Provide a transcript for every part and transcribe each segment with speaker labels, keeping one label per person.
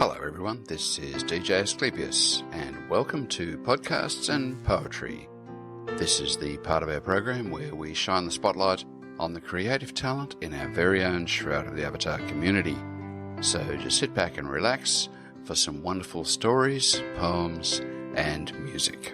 Speaker 1: Hello everyone, this is DJ Asclepius and welcome to Podcasts and Poetry. This is the part of our program where we shine the spotlight on the creative talent in our very own Shroud of the Avatar community. So just sit back and relax for some wonderful stories, poems and music.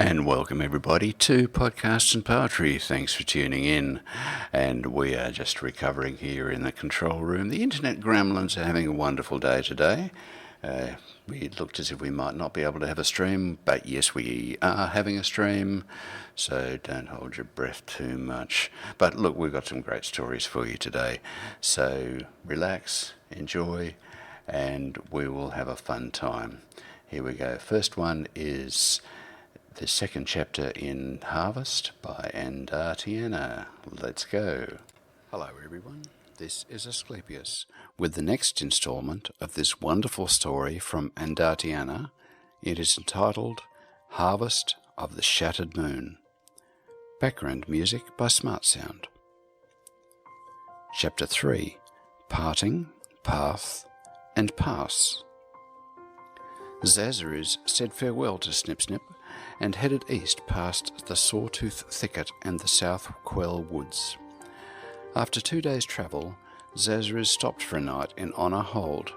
Speaker 1: And welcome everybody to Podcasts and Poetry. Thanks for tuning in. And we are just recovering here in the control room. The internet gremlins are having a wonderful day today. We looked as if we might not be able to have a stream, but yes, we are having a stream. So don't hold your breath too much. But look, we've got some great stories for you today. So relax, enjoy, and we will have a fun time. Here we go. First one is the second chapter in Harvest by Andartiana. Let's go. Hello everyone, this is Asclepius with the next instalment of this wonderful story from Andartiana. It is entitled Harvest of the Shattered Moon. Background music by Smart Sound. Chapter 3. Parting, Path and Pass. Zazaruz said farewell to Snip Snip and headed east past the Sawtooth Thicket and the South Quell Woods. After 2 days' travel, Zazaruz stopped for a night in Honor Hold.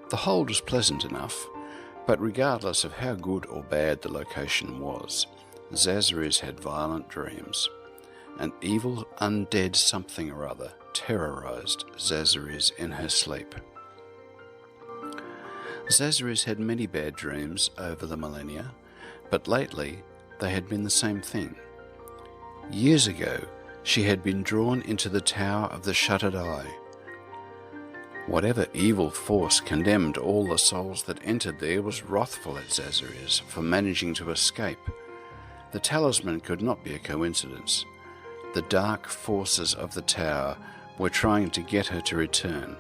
Speaker 1: The hold was pleasant enough, but regardless of how good or bad the location was, Zazaruz had violent dreams. An evil undead something or other terrorized Zazaruz in her sleep. Zazaruz had many bad dreams over the millennia, but lately they had been the same thing. Years ago, she had been drawn into the Tower of the Shuttered Eye. Whatever evil force condemned all the souls that entered there was wrathful at Zazaruz for managing to escape. The talisman could not be a coincidence. The dark forces of the tower were trying to get her to return,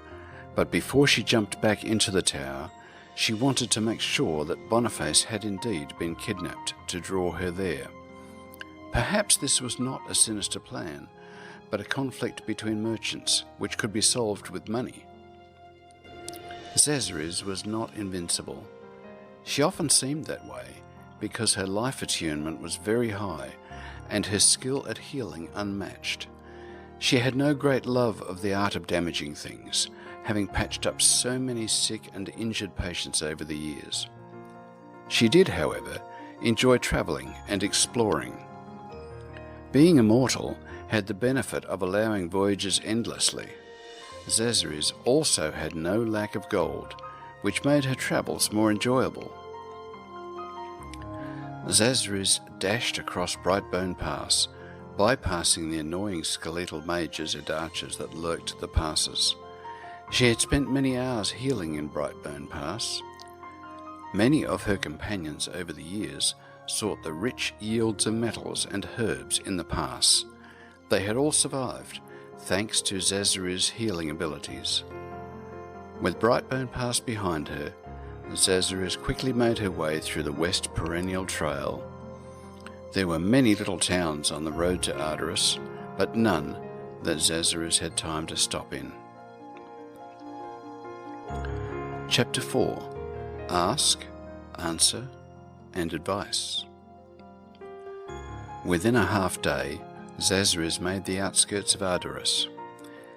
Speaker 1: but before she jumped back into the tower, she wanted to make sure that Boniface had indeed been kidnapped to draw her there. Perhaps this was not a sinister plan, but a conflict between merchants which could be solved with money. Zazaruz was not invincible. She often seemed that way because her life attunement was very high and her skill at healing unmatched. She had no great love of the art of damaging things, having patched up so many sick and injured patients over the years. She did, however, enjoy travelling and exploring. Being immortal had the benefit of allowing voyages endlessly. Zazaruz also had no lack of gold, which made her travels more enjoyable. Zazaruz dashed across Brightbone Pass, bypassing the annoying skeletal mages and archers that lurked the passes. She had spent many hours healing in Brightbone Pass. Many of her companions over the years sought the rich yields of metals and herbs in the pass. They had all survived, thanks to Zazaruz's healing abilities. With Brightbone Pass behind her, Zazaruz quickly made her way through the West Perennial Trail. There were many little towns on the road to Ardoris, but none that Zazaruz had time to stop in. Chapter 4. Ask, Answer, and Advice. Within a half day, Zazaruz made the outskirts of Ardoris.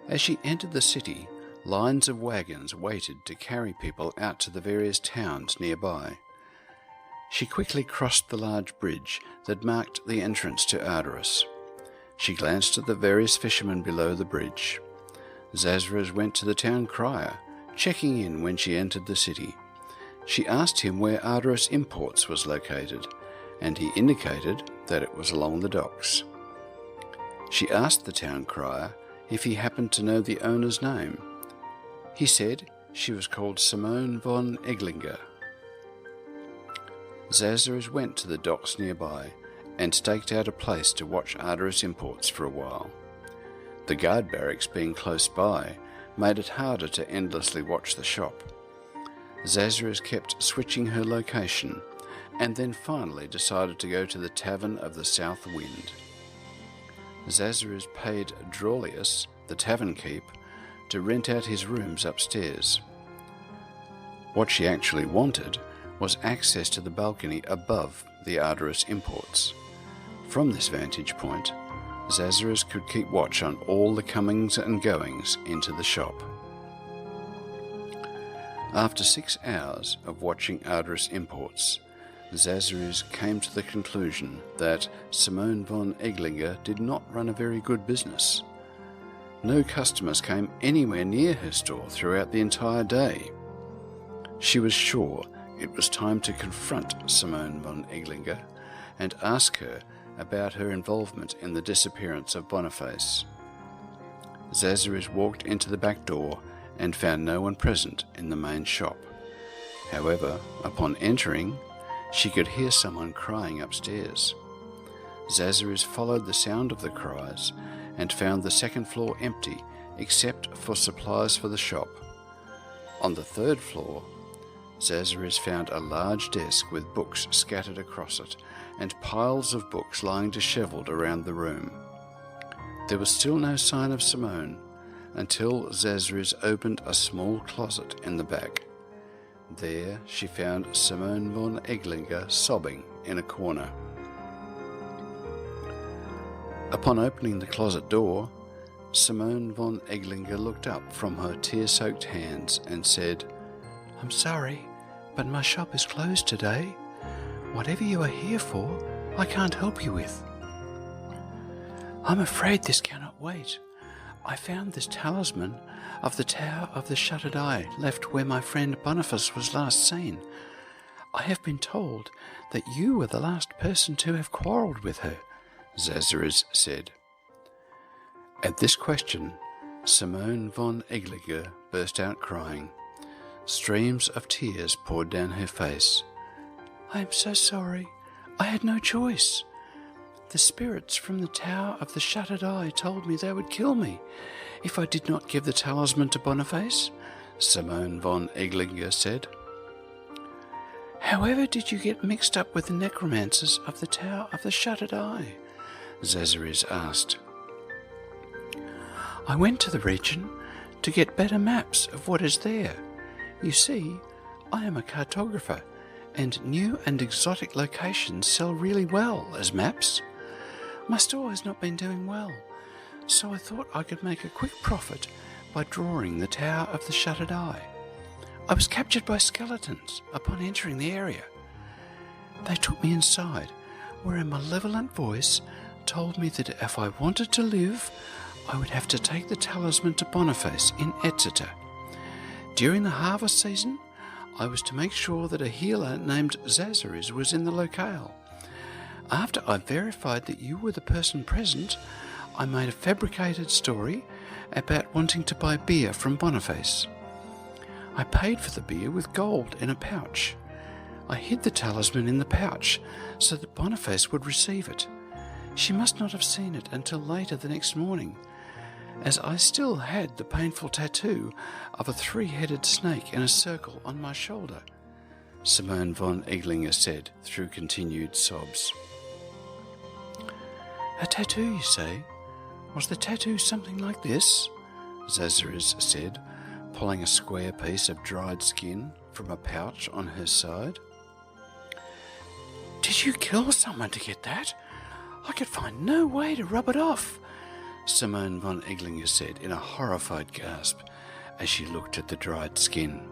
Speaker 1: As she entered the city, lines of wagons waited to carry people out to the various towns nearby. She quickly crossed the large bridge that marked the entrance to Ardoris. She glanced at the various fishermen below the bridge. Zazaruz went to the town crier, checking in when she entered the city. She asked him where Ardoris Imports was located, and he indicated that it was along the docks. She asked the town crier if he happened to know the owner's name. He said she was called Simone von Eglinger. Zazaruz went to the docks nearby and staked out a place to watch Ardoris Imports for a while. The guard barracks being close by made it harder to endlessly watch the shop. Zazaruz kept switching her location and then finally decided to go to the Tavern of the South Wind. Zazarus paid Drolius, the tavern keep, to rent out his rooms upstairs. What she actually wanted was access to the balcony above the Arderus imports. From this vantage point, Zazarus could keep watch on all the comings and goings into the shop. After 6 hours of watching Arderus imports, Zazarus came to the conclusion that Simone von Eglinger did not run a very good business. No customers came anywhere near her store throughout the entire day. She was sure it was time to confront Simone von Eglinger and ask her about her involvement in the disappearance of Boniface. Zazarus walked into the back door and found no one present in the main shop. However, upon entering, she could hear someone crying upstairs. Zazarus followed the sound of the cries and found the second floor empty except for supplies for the shop. On the third floor, Zazarus found a large desk with books scattered across it and piles of books lying dishevelled around the room. There was still no sign of Simone until Zazarus opened a small closet in the back. There she found Simone von Eglinger sobbing in a corner. Upon opening the closet door, Simone von Eglinger looked up from her tear-soaked hands and said, "I'm sorry, but my shop is closed today. Whatever you are here for, I can't help you with." "I'm afraid this cannot wait. I found this talisman of the Tower of the Shuttered Eye left where my friend Boniface was last seen. I have been told that you were the last person to have quarrelled with her," Zazarus said. At this question, Simone von Eglinger burst out crying. Streams of tears poured down her face. "I am so sorry. I had no choice. The spirits from the Tower of the Shuttered Eye told me they would kill me if I did not give the talisman to Boniface," Simone von Eglinger said. "However did you get mixed up with the necromancers of the Tower of the Shuttered Eye?" Zazarus asked. "I went to the region to get better maps of what is there. You see, I am a cartographer, and new and exotic locations sell really well as maps. My store has not been doing well, so I thought I could make a quick profit by drawing the Tower of the Shuttered Eye. I was captured by skeletons upon entering the area. They took me inside, where a malevolent voice told me that if I wanted to live, I would have to take the talisman to Boniface in Exeter. During the harvest season, I was to make sure that a healer named Zazarus was in the locale. After I verified that you were the person present, I made a fabricated story about wanting to buy beer from Boniface. I paid for the beer with gold in a pouch. I hid the talisman in the pouch so that Boniface would receive it. She must not have seen it until later the next morning, as I still had the painful tattoo of a 3-headed snake in a circle on my shoulder," Simone von Eglinger said through continued sobs. "A tattoo, you say? Was the tattoo something like this?" Zazarus said, pulling a square piece of dried skin from a pouch on her side. "Did you kill someone to get that? I could find no way to rub it off," Simone von Eglinger said in a horrified gasp as she looked at the dried skin.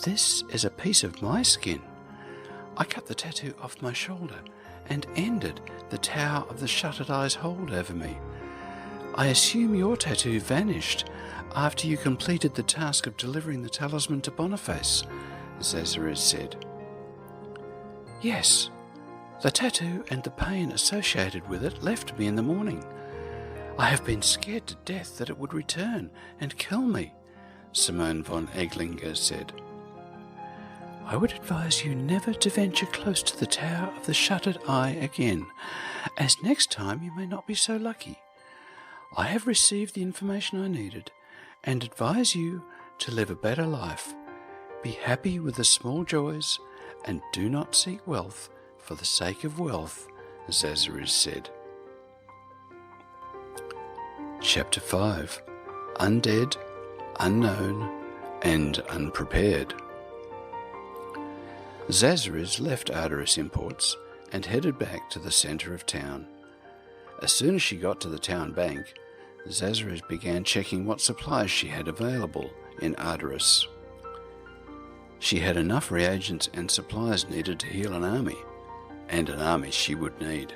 Speaker 1: "This is a piece of my skin. I cut the tattoo off my shoulder and ended the Tower of the Shuttered Eye's hold over me. I assume your tattoo vanished after you completed the task of delivering the talisman to Boniface," Zazarus said. "Yes, the tattoo and the pain associated with it left me in the morning. I have been scared to death that it would return and kill me," Simone von Eglinger said. "I would advise you never to venture close to the Tower of the Shuttered Eye again, as next time you may not be so lucky. I have received the information I needed and advise you to live a better life. Be happy with the small joys and do not seek wealth for the sake of wealth, Zazaris said. Chapter 5. Undead, Unknown, and Unprepared. Zazaris left Arteris Imports and headed back to the centre of town. As soon as she got to the town bank, Zazaris began checking what supplies she had available in Arteris. She had enough reagents and supplies needed to heal an army, and an army she would need.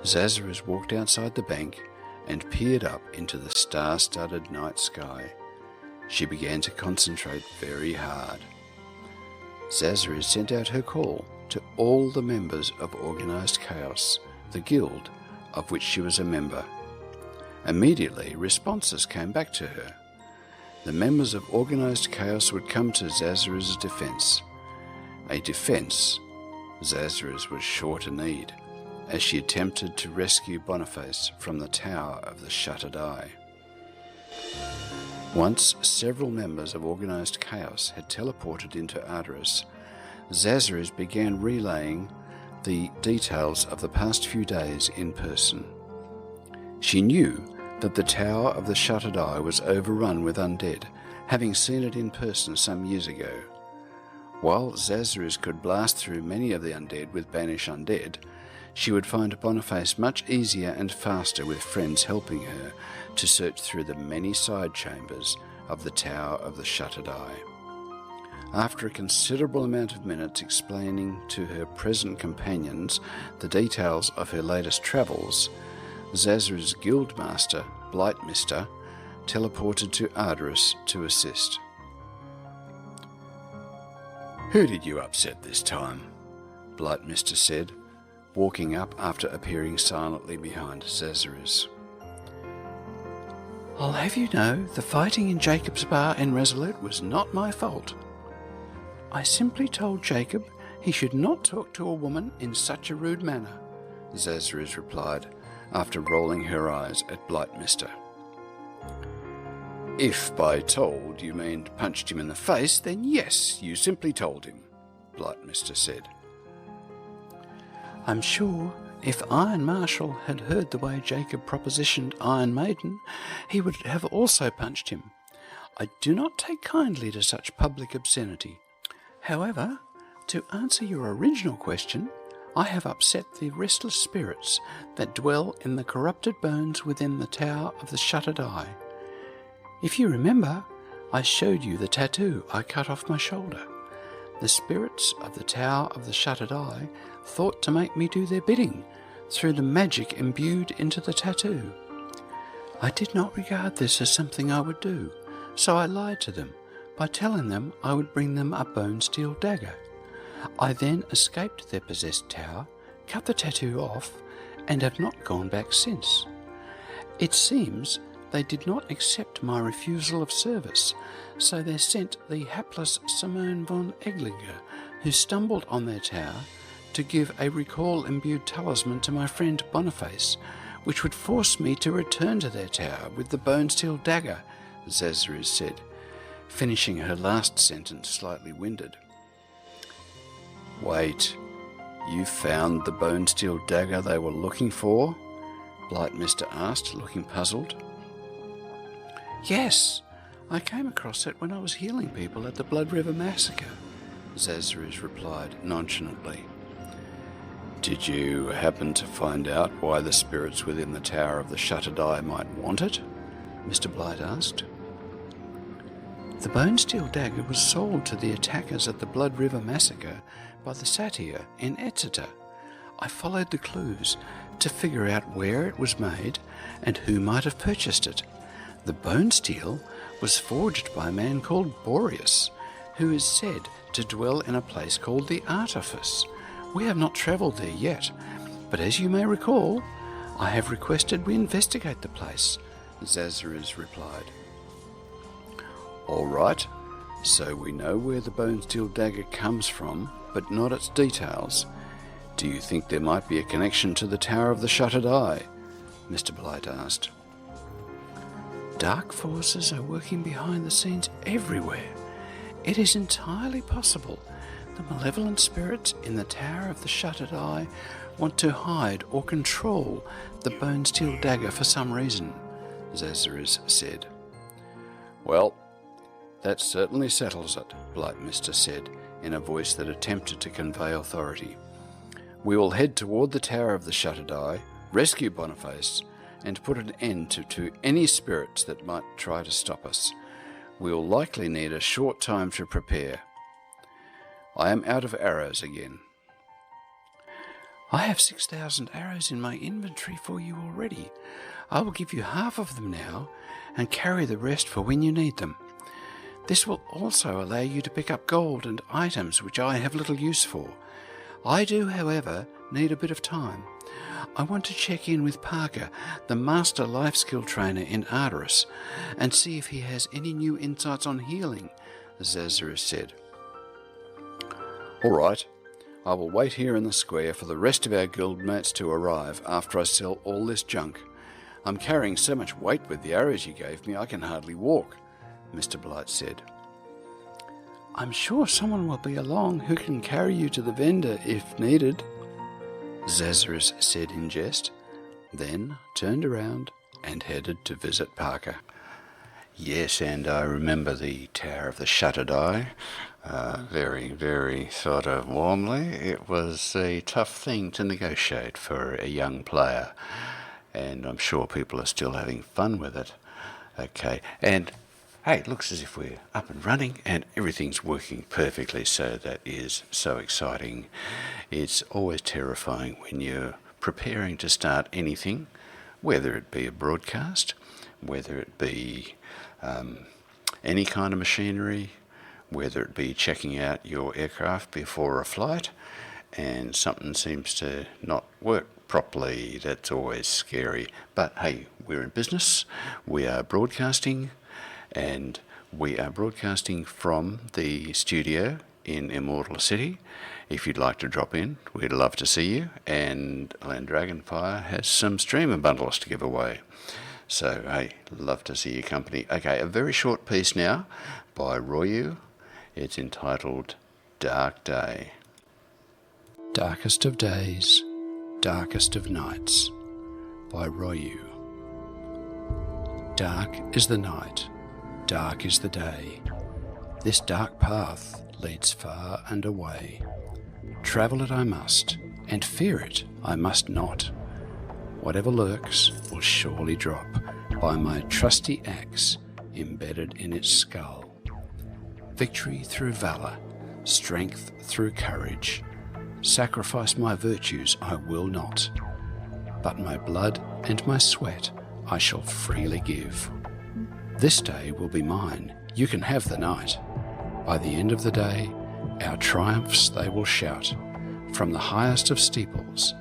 Speaker 1: Zazaris walked outside the bank and peered up into the star-studded night sky. She began to concentrate very hard. Zazaris sent out her call to all the members of Organised Chaos, the guild of which she was a member. Immediately, responses came back to her. The members of Organised Chaos would come to Zazaris' defence. A defence Zazaris was sure to need, as she attempted to rescue Boniface from the Tower of the Shuttered Eye. Once several members of Organised Chaos had teleported into Arteris, Zazaris began relaying the details of the past few days in person. She knew that the Tower of the Shuttered Eye was overrun with undead, having seen it in person some years ago. While Zazaris could blast through many of the undead with Banish Undead, she would find Boniface much easier and faster with friends helping her to search through the many side chambers of the Tower of the Shuttered Eye. After a considerable amount of minutes explaining to her present companions the details of her latest travels, Zazaris' guildmaster, Blightmister, teleported to Arteris to assist. "Who did you upset this time?" Blightmister said, walking up after appearing silently behind Zazaris. "I'll have you know, the fighting in Jacob's bar in Resolute was not my fault. I simply told Jacob he should not talk to a woman in such a rude manner," Zazaris replied, after rolling her eyes at Blightmister. "If by told you mean punched him in the face, then yes, you simply told him," Blightmister said. "I'm sure if Iron Marshal had heard the way Jacob propositioned Iron Maiden, he would have also punched him. I do not take kindly to such public obscenity. However, to answer your original question, I have upset the restless spirits that dwell in the corrupted bones within the Tower of the Shuttered Eye. If you remember, I showed you the tattoo I cut off my shoulder. The spirits of the Tower of the Shuttered Eye thought to make me do their bidding through the magic imbued into the tattoo. I did not regard this as something I would do, so I lied to them by telling them I would bring them a bone steel dagger. I then escaped their possessed tower, cut the tattoo off, and have not gone back since. It seems they did not accept my refusal of service, so they sent the hapless Simone von Eglinger, who stumbled on their tower, to give a recall-imbued talisman to my friend Boniface, which would force me to return to their tower with the bone steel dagger," Zazaris said, finishing her last sentence slightly winded. "Wait, you found the bone steel dagger they were looking for?" Blightmister asked, looking puzzled. "Yes, I came across it when I was healing people at the Blood River Massacre," Zazaris replied nonchalantly. "Did you happen to find out why the spirits within the Tower of the Shuttered Eye might want it?" Mr. Blight asked. "The bone steel dagger was sold to the attackers at the Blood River Massacre by the Satyr in Exeter. I followed the clues to figure out where it was made and who might have purchased it. The bone steel was forged by a man called Boreas, who is said to dwell in a place called the Artifice. We have not travelled there yet, but as you may recall, I have requested we investigate the place," Zazaris replied. "All right, so we know where the bone steel dagger comes from, but not its details. Do you think there might be a connection to the Tower of the Shuttered Eye?" Mr. Blight asked. "Dark forces are working behind the scenes everywhere. It is entirely possible The malevolent spirits in the Tower of the Shuttered Eye want to hide or control the bone steel dagger for some reason, Zazarus said. Well, that certainly settles it, Blightmister said, in a voice that attempted to convey authority. We will head toward the Tower of the Shuttered Eye, rescue Boniface, and put an end to any spirits that might try to stop us. We will likely need a short time to prepare. I am out of arrows again. I have 6,000 arrows in my inventory for you already. I will give you half of them now and carry the rest for when you need them. This will also allow you to pick up gold and items which I have little use for. I do, however, need a bit of time. I want to check in with Parker, the master life skill trainer in Arteris, and see if he has any new insights on healing, Zazarus said. All right, I will wait here in the square for the rest of our guildmates to arrive after I sell all this junk. I'm carrying so much weight with the arrows you gave me I can hardly walk, Mr. Blight said. I'm sure someone will be along who can carry you to the vendor if needed, Zazarus said in jest, then turned around and headed to visit Parker. Yes, and I remember the Tower of the Shuttered Eye very, very sort of warmly. It was a tough thing to negotiate for a young player, and I'm sure people are still having fun with it. Okay, and hey, it looks as if we're up and running and everything's working perfectly, so that is so exciting. It's always terrifying when you're preparing to start anything, whether it be a broadcast, whether it be any kind of machinery, whether it be checking out your aircraft before a flight, and something seems to not work properly. That's always scary. But hey, we're in business, we are broadcasting, and we are broadcasting from the studio in Immortal City. If you'd like to drop in, we'd love to see you, and Land Dragonfire has some streamer bundles to give away. So, hey, love to see your company. Okay, a very short piece now by Royu. It's entitled Dark Day. Darkest of days, darkest of nights, by Royu. Dark is the night, dark is the day. This dark path leads far and away. Travel it I must, and fear it I must not. Whatever lurks will surely drop by my trusty axe embedded in its skull. Victory through valour, strength through courage. Sacrifice my virtues I will not, but my blood and my sweat I shall freely give. This day will be mine, you can have the night. By the end of the day, our triumphs they will shout, from the highest of steeples.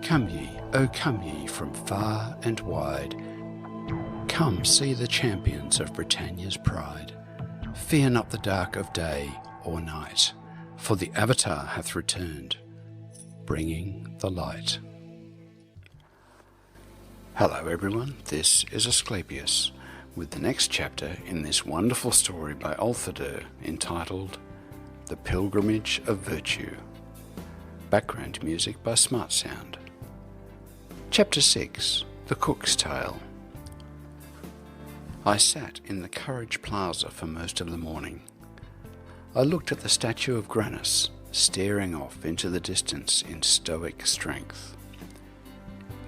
Speaker 1: Come ye, oh come ye from far and wide. Come see the champions of Britannia's pride. Fear not the dark of day or night, for the Avatar hath returned, bringing the light. Hello everyone, this is Asclepius, with the next chapter in this wonderful story by Ulthadur entitled The Pilgrimage of Virtue. Background music by Smart Sound. Chapter 6, The Cook's Tale. I sat in the Courage Plaza for most of the morning. I looked at the statue of Granus, staring off into the distance in stoic strength.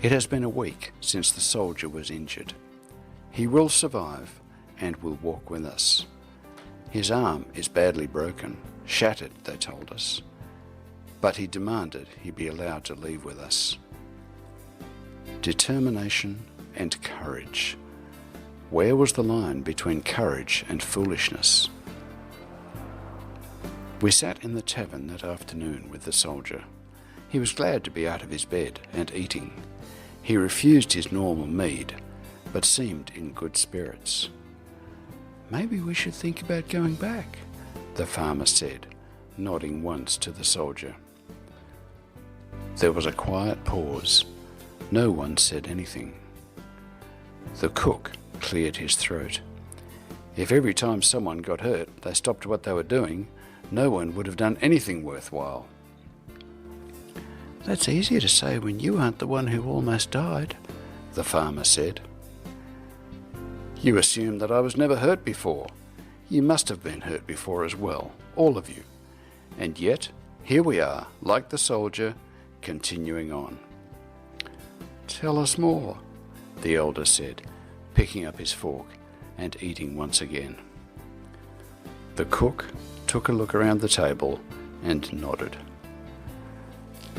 Speaker 1: It has been a week since the soldier was injured. He will survive and will walk with us. His arm is badly broken, shattered, they told us, but he demanded he be allowed to leave with us. Determination and courage. Where was the line between courage and foolishness? We sat in the tavern that afternoon with the soldier. He was glad to be out of his bed and eating. He refused his normal mead, but seemed in good spirits. Maybe we should think about going back, the farmer said, nodding once to the soldier. There was a quiet pause. No one said anything. The cook cleared his throat. If every time someone got hurt they stopped what they were doing, no one would have done anything worthwhile. "That's easier to say when you aren't the one who almost died," the farmer said. "You assumed that I was never hurt before. You must have been hurt before as well, all of you. And yet, here we are, like the soldier, continuing on." "Tell us more," the elder said, picking up his fork and eating once again. The cook took a look around the table and nodded.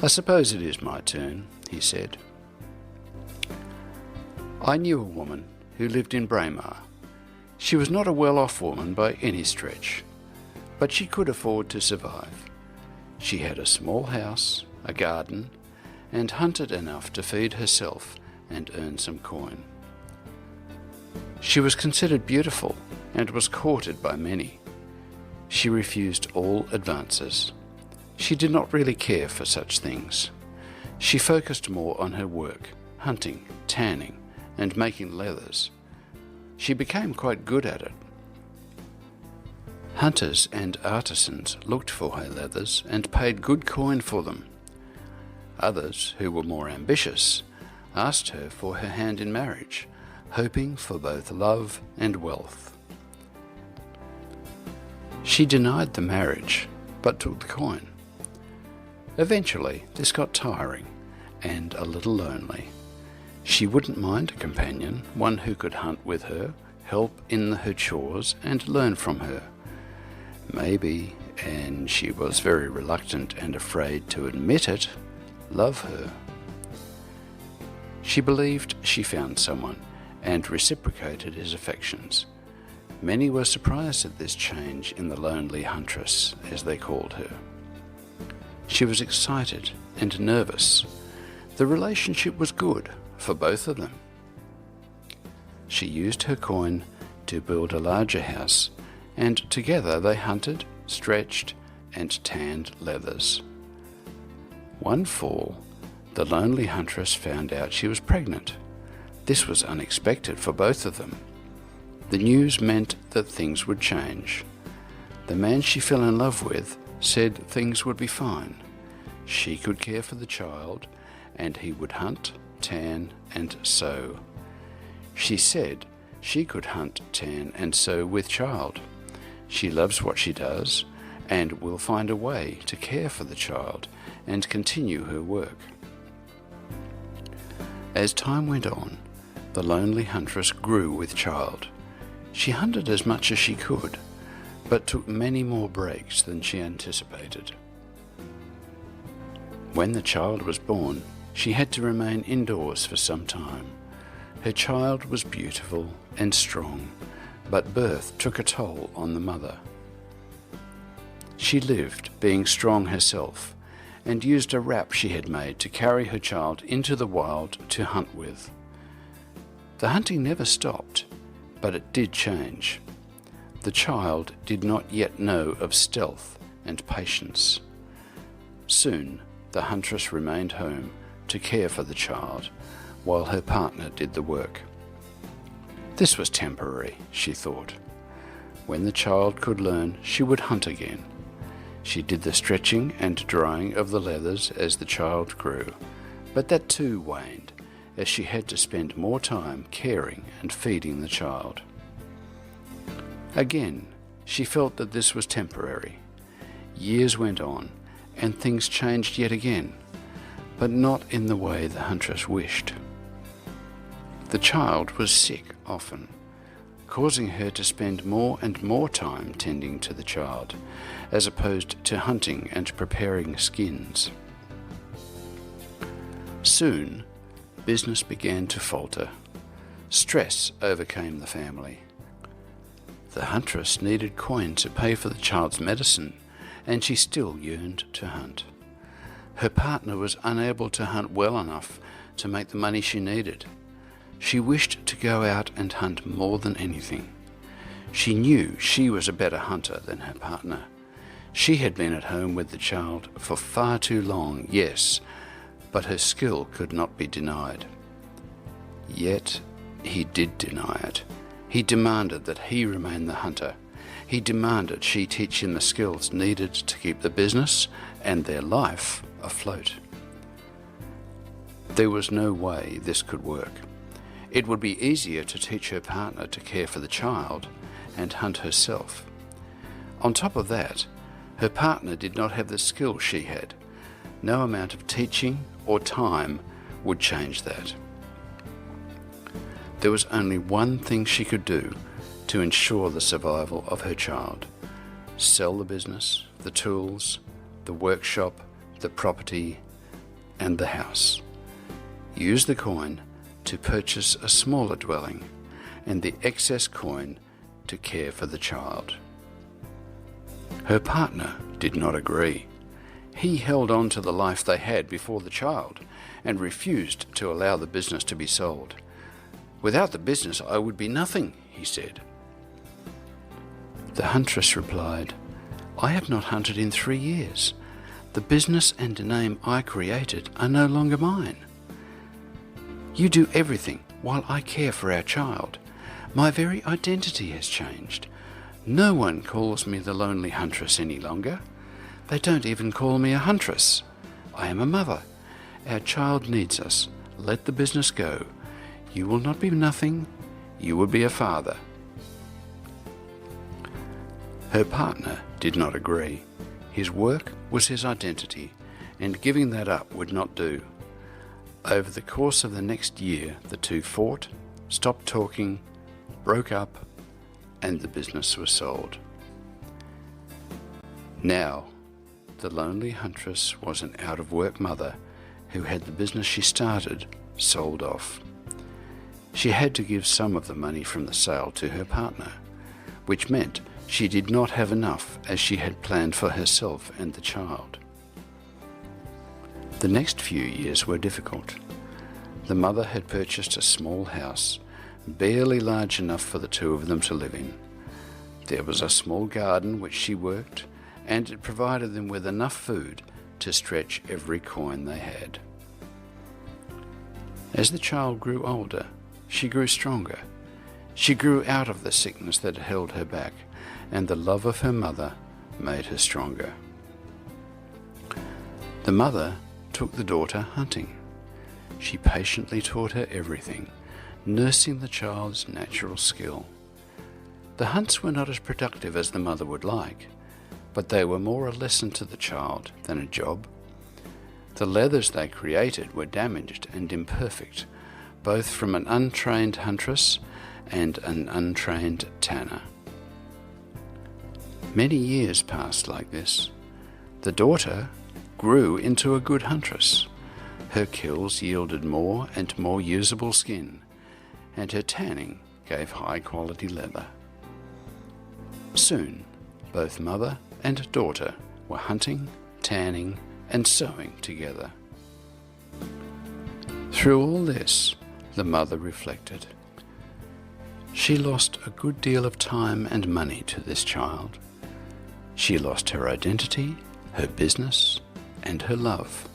Speaker 1: "I suppose it is my turn," he said. "I knew a woman who lived in Braemar. She was not a well-off woman by any stretch, but she could afford to survive. She had a small house, a garden, and hunted enough to feed herself and earn some coin. She was considered beautiful and was courted by many. She refused all advances. She did not really care for such things. She focused more on her work, hunting, tanning, and making leathers. She became quite good at it. Hunters and artisans looked for her leathers and paid good coin for them. Others, who were more ambitious, asked her for her hand in marriage, hoping for both love and wealth. She denied the marriage, but took the coin. Eventually, this got tiring and a little lonely. She wouldn't mind a companion, one who could hunt with her, help in her chores, and learn from her. Maybe, and she was very reluctant and afraid to admit it, love her. She believed she found someone and reciprocated his affections. Many were surprised at this change in the lonely huntress, as they called her. She was excited and nervous. The relationship was good for both of them. She used her coin to build a larger house, and together they hunted, stretched, and tanned leathers. One fall, the lonely huntress found out she was pregnant. This was unexpected for both of them. The news meant that things would change. The man she fell in love with said things would be fine. She could care for the child, and he would hunt, tan, and sew. She said she could hunt, tan, and sew with child. She loves what she does, and will find a way to care for the child and continue her work. As time went on, the lonely huntress grew with child. She hunted as much as she could, but took many more breaks than she anticipated. When the child was born, she had to remain indoors for some time. Her child was beautiful and strong, but birth took a toll on the mother. She lived, being strong herself, and used a wrap she had made to carry her child into the wild to hunt with. The hunting never stopped, but it did change. The child did not yet know of stealth and patience. Soon, the huntress remained home to care for the child, while her partner did the work. This was temporary, she thought. When the child could learn, she would hunt again. She did the stretching and drying of the leathers as the child grew, but that too waned, as she had to spend more time caring and feeding the child. Again, she felt that this was temporary. Years went on, and things changed yet again, but not in the way the huntress wished. The child was sick often, causing her to spend more and more time tending to the child, as opposed to hunting and preparing skins. Soon, business began to falter. Stress overcame the family. The huntress needed coin to pay for the child's medicine, and she still yearned to hunt. Her partner was unable to hunt well enough to make the money she needed. She wished to go out and hunt more than anything. She knew she was a better hunter than her partner. She had been at home with the child for far too long, yes, but her skill could not be denied. Yet he did deny it. He demanded that he remain the hunter, He demanded she teach him the skills needed to keep the business and their life afloat. There was no way this could work. It would be easier to teach her partner to care for the child and hunt herself. On top of that, her partner did not have the skills she had. No amount of teaching or time would change that. There was only one thing she could do to ensure the survival of her child: sell the business, the tools, the workshop, the property, and the house. Use the coin to purchase a smaller dwelling, and the excess coin to care for the child. Her partner did not agree. He held on to the life they had before the child and refused to allow the business to be sold. "Without the business, I would be nothing," he said. The huntress replied, "I have not hunted in 3 years. The business and name I created are no longer mine. You do everything while I care for our child. My very identity has changed. No one calls me the lonely huntress any longer. They don't even call me a huntress. I am a mother. Our child needs us. Let the business go. You will not be nothing. You will be a father." Her partner did not agree. His work was his identity, and giving that up would not do. Over the course of the next year, the two fought, stopped talking, broke up, and the business was sold. Now, the lonely huntress was an out-of-work mother who had the business she started sold off. She had to give some of the money from the sale to her partner, which meant she did not have enough as she had planned for herself and the child. The next few years were difficult. The mother had purchased a small house, barely large enough for the two of them to live in. There was a small garden which she worked, and it provided them with enough food to stretch every coin they had. As the child grew older, she grew stronger. She grew out of the sickness that held her back, and the love of her mother made her stronger. The mother took the daughter hunting. She patiently taught her everything, nursing the child's natural skill. The hunts were not as productive as the mother would like, but they were more a lesson to the child than a job. The leathers they created were damaged and imperfect, both from an untrained huntress and an untrained tanner. Many years passed like this. The daughter grew into a good huntress. Her kills yielded more and more usable skin, and her tanning gave high-quality leather. Soon, both mother and daughter were hunting, tanning, and sewing together. Through all this, the mother reflected. She lost a good deal of time and money to this child. She lost her identity, her business, and her love.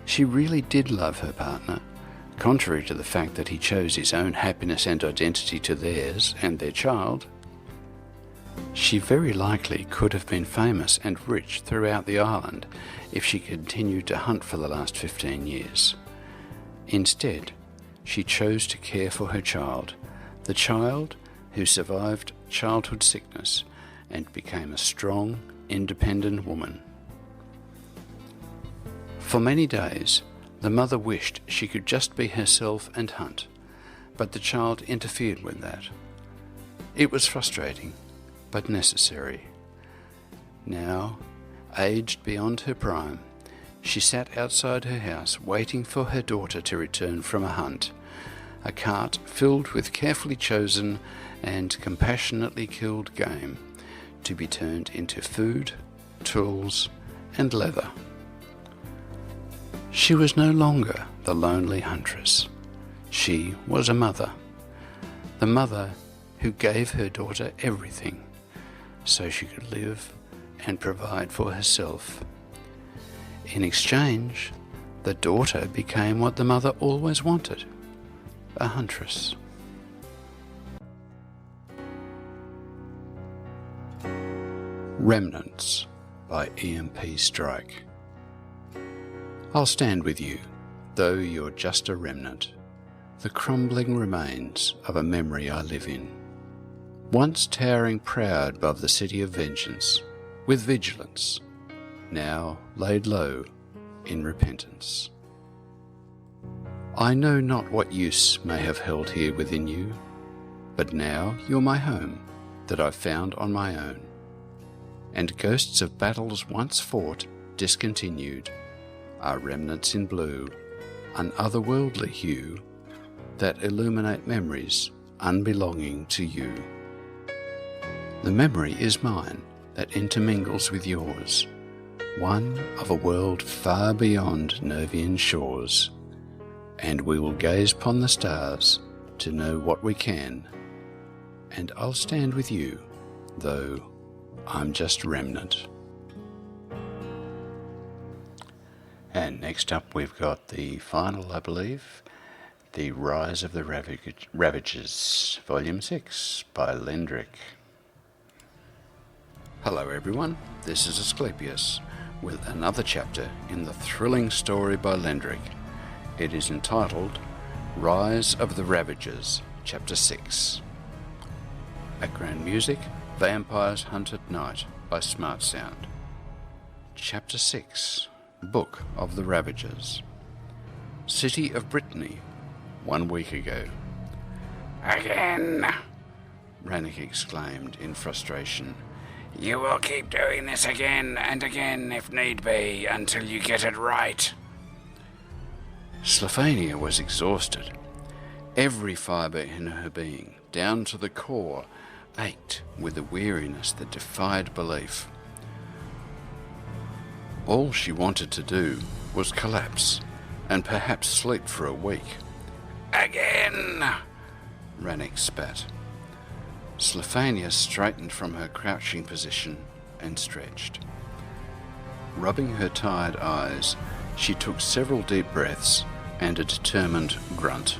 Speaker 1: She really did love her partner, contrary to the fact that he chose his own happiness and identity to theirs and their child. She very likely could have been famous and rich throughout the island if she continued to hunt for the last 15 years. Instead, she chose to care for her child, the child who survived childhood sickness and became a strong, independent woman. For many days, the mother wished she could just be herself and hunt, but the child interfered with that. It was frustrating, but necessary. Now, aged beyond her prime, she sat outside her house waiting for her daughter to return from a hunt, a cart filled with carefully chosen and compassionately killed game to be turned into food, tools, and leather. She was no longer the lonely huntress. She was a mother, the mother who gave her daughter everything so she could live and provide for herself. In exchange, the daughter became what the mother always wanted, a huntress. Remnants by E.M.P. Strike. I'll stand with you, though you're just a remnant, the crumbling remains of a memory I live in, once towering proud above the city of vengeance, with vigilance, now laid low in repentance. I know not what use may have held here within you, but now you're my home that I've found on my own, and ghosts of battles once fought, discontinued, are remnants in blue, an otherworldly hue, that illuminate memories unbelonging to you. The memory is mine that intermingles with yours, one of a world far beyond Nervian shores, and we will gaze upon the stars to know what we can, and I'll stand with you, though I'm just remnant. And next up we've got the final, I believe, The Rise of the Ravagers, Volume 6 by Lendrick. Hello everyone, this is Asclepius with another chapter in the thrilling story by Lendrick. It is entitled Rise of the Ravagers, Chapter 6. Background music, Vampires Hunt at Night by Smart Sound. Chapter 6, Book of the Ravagers. City of Brittany, 1 week ago.
Speaker 2: Again!
Speaker 1: Rannick exclaimed in frustration.
Speaker 2: You will keep doing this again and again if need be until you get it right.
Speaker 1: Slophania was exhausted. Every fibre in her being, down to the core, ached with a weariness that defied belief. All she wanted to do was collapse and perhaps sleep for a week.
Speaker 2: Again!
Speaker 1: Rannick spat. Slophania straightened from her crouching position and stretched. Rubbing her tired eyes, she took several deep breaths and a determined grunt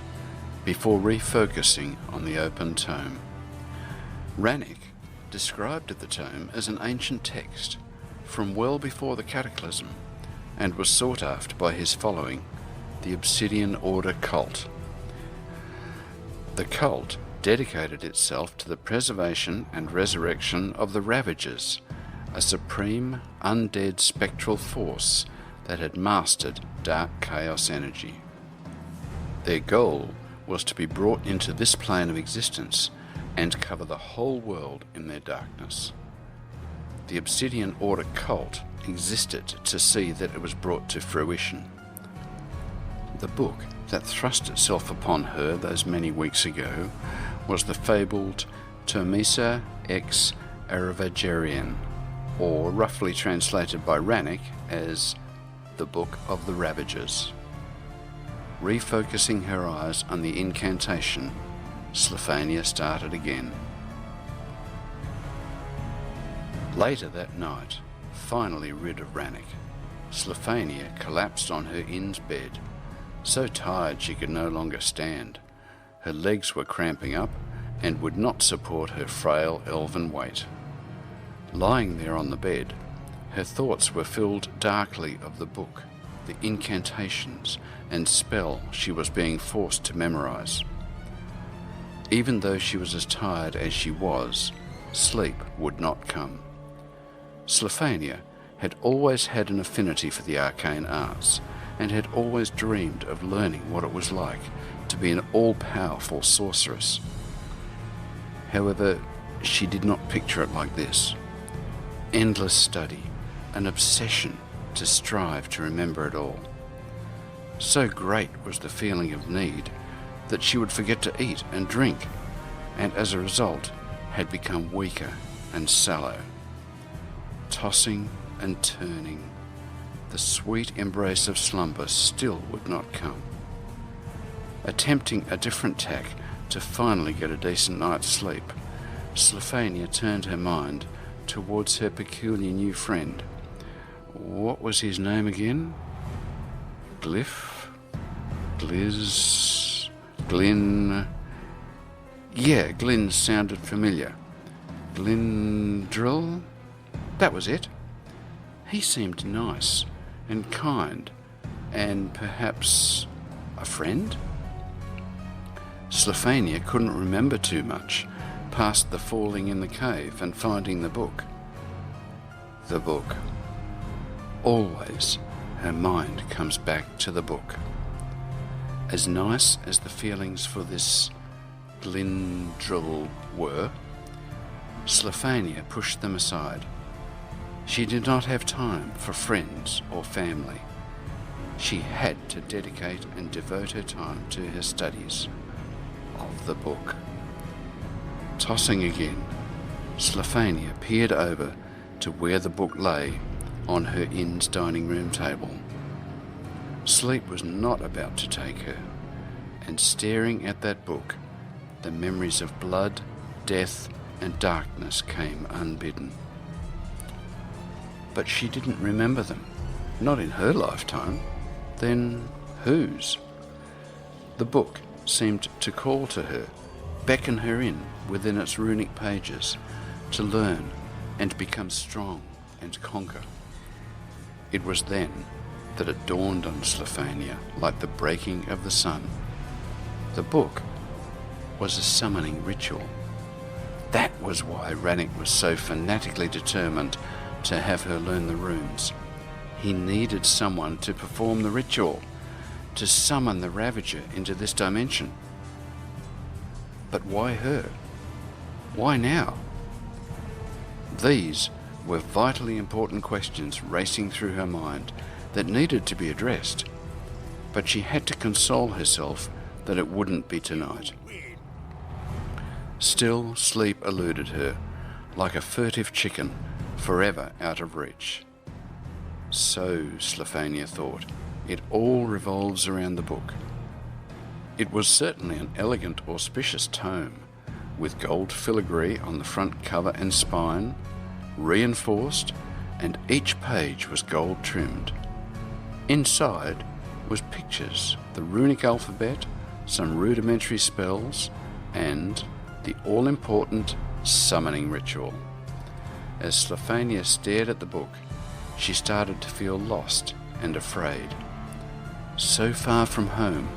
Speaker 1: before refocusing on the open tome. Rannick described the tome as an ancient text from well before the Cataclysm and was sought after by his following, the Obsidian Order cult. The cult dedicated itself to the preservation and resurrection of the Ravagers, a supreme, undead spectral force that had mastered dark chaos energy. Their goal was to be brought into this plane of existence and cover the whole world in their darkness. The Obsidian Order cult existed to see that it was brought to fruition. The book that thrust itself upon her those many weeks ago was the fabled Tomisa ex Aravagerian, or roughly translated by Rannick as the Book of the Ravagers. Refocusing her eyes on the incantation, Slophania started again. Later that night, finally rid of Rannick, Slophania collapsed on her inn's bed, so tired she could no longer stand. Her legs were cramping up and would not support her frail elven weight. Lying there on the bed, her thoughts were filled darkly of the book, the incantations and spell she was being forced to memorize. Even though she was as tired as she was, sleep would not come. Slophania had always had an affinity for the arcane arts and had always dreamed of learning what it was like to be an all-powerful sorceress. However, she did not picture it like this. Endless study, an obsession to strive to remember it all. So great was the feeling of need that she would forget to eat and drink, and as a result had become weaker and sallow. Tossing and turning, the sweet embrace of slumber still would not come. Attempting a different tack to finally get a decent night's sleep, Slophania turned her mind towards her peculiar new friend. What was his name again? Glyph? Gliz? Glyn? Yeah, Glyn sounded familiar. Glindrill? That was it. He seemed nice and kind and perhaps a friend? Slophania couldn't remember too much past the falling in the cave and finding the book. The book. Always her mind comes back to the book. As nice as the feelings for this Glindrill were, Slophania pushed them aside. She did not have time for friends or family. She had to dedicate and devote her time to her studies of the book. Tossing again, Slophania peered over to where the book lay on her inn's dining room table. Sleep was not about to take her, and staring at that book, the memories of blood, death, and darkness came unbidden. But she didn't remember them, not in her lifetime. Then whose? The book seemed to call to her, beckon her in within its runic pages, to learn and become strong and conquer. It was then that it dawned on Slophania like the breaking of the sun. The book was a summoning ritual. That was why Rannick was so fanatically determined to have her learn the runes. He needed someone to perform the ritual, to summon the Ravager into this dimension. But why her? Why now? These were vitally important questions racing through her mind that needed to be addressed, but she had to console herself that it wouldn't be tonight. Still, sleep eluded her, like a furtive chicken, forever out of reach. So, Slophania thought, it all revolves around the book. It was certainly an elegant, auspicious tome, with gold filigree on the front cover and spine, reinforced, and each page was gold trimmed. Inside was pictures, the runic alphabet, some rudimentary spells, and the all-important summoning ritual. As Slophania stared at the book, she started to feel lost and afraid. So far from home,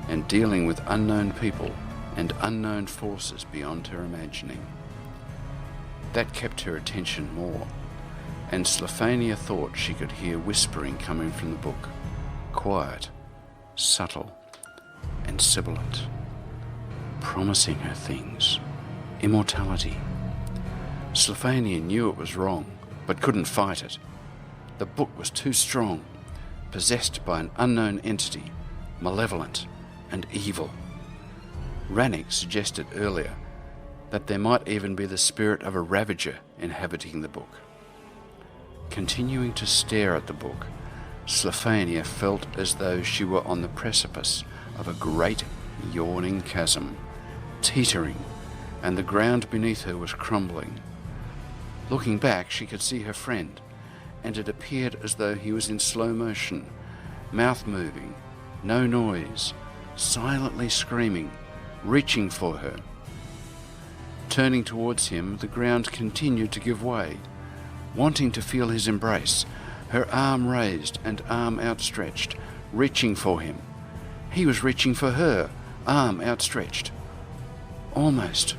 Speaker 1: and dealing with unknown people and unknown forces beyond her imagining. That kept her attention more, and Slophania thought she could hear whispering coming from the book, quiet, subtle, and sibilant, promising her things, immortality. Slophania knew it was wrong, but couldn't fight it. The book was too strong, possessed by an unknown entity, malevolent and evil. Rannick suggested earlier that there might even be the spirit of a Ravager inhabiting the book. Continuing to stare at the book, Slophania felt as though she were on the precipice of a great yawning chasm, teetering, and the ground beneath her was crumbling. Looking back, she could see her friend, and it appeared as though he was in slow motion, mouth moving, no noise, silently screaming, reaching for her. Turning towards him, the ground continued to give way. Wanting to feel his embrace, her arm raised and arm outstretched, reaching for him. He was reaching for her, arm outstretched. Almost.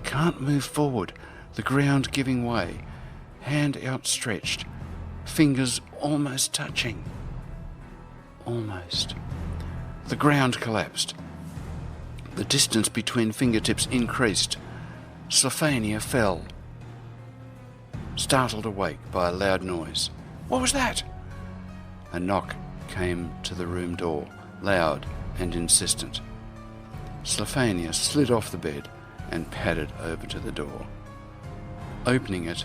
Speaker 1: Can't move forward, the ground giving way, hand outstretched, fingers almost touching. Almost. The ground collapsed. The distance between fingertips increased. Slophania fell, startled awake by a loud noise. What was that? A knock came to the room door, loud and insistent. Slophania slid off the bed and padded over to the door. Opening it,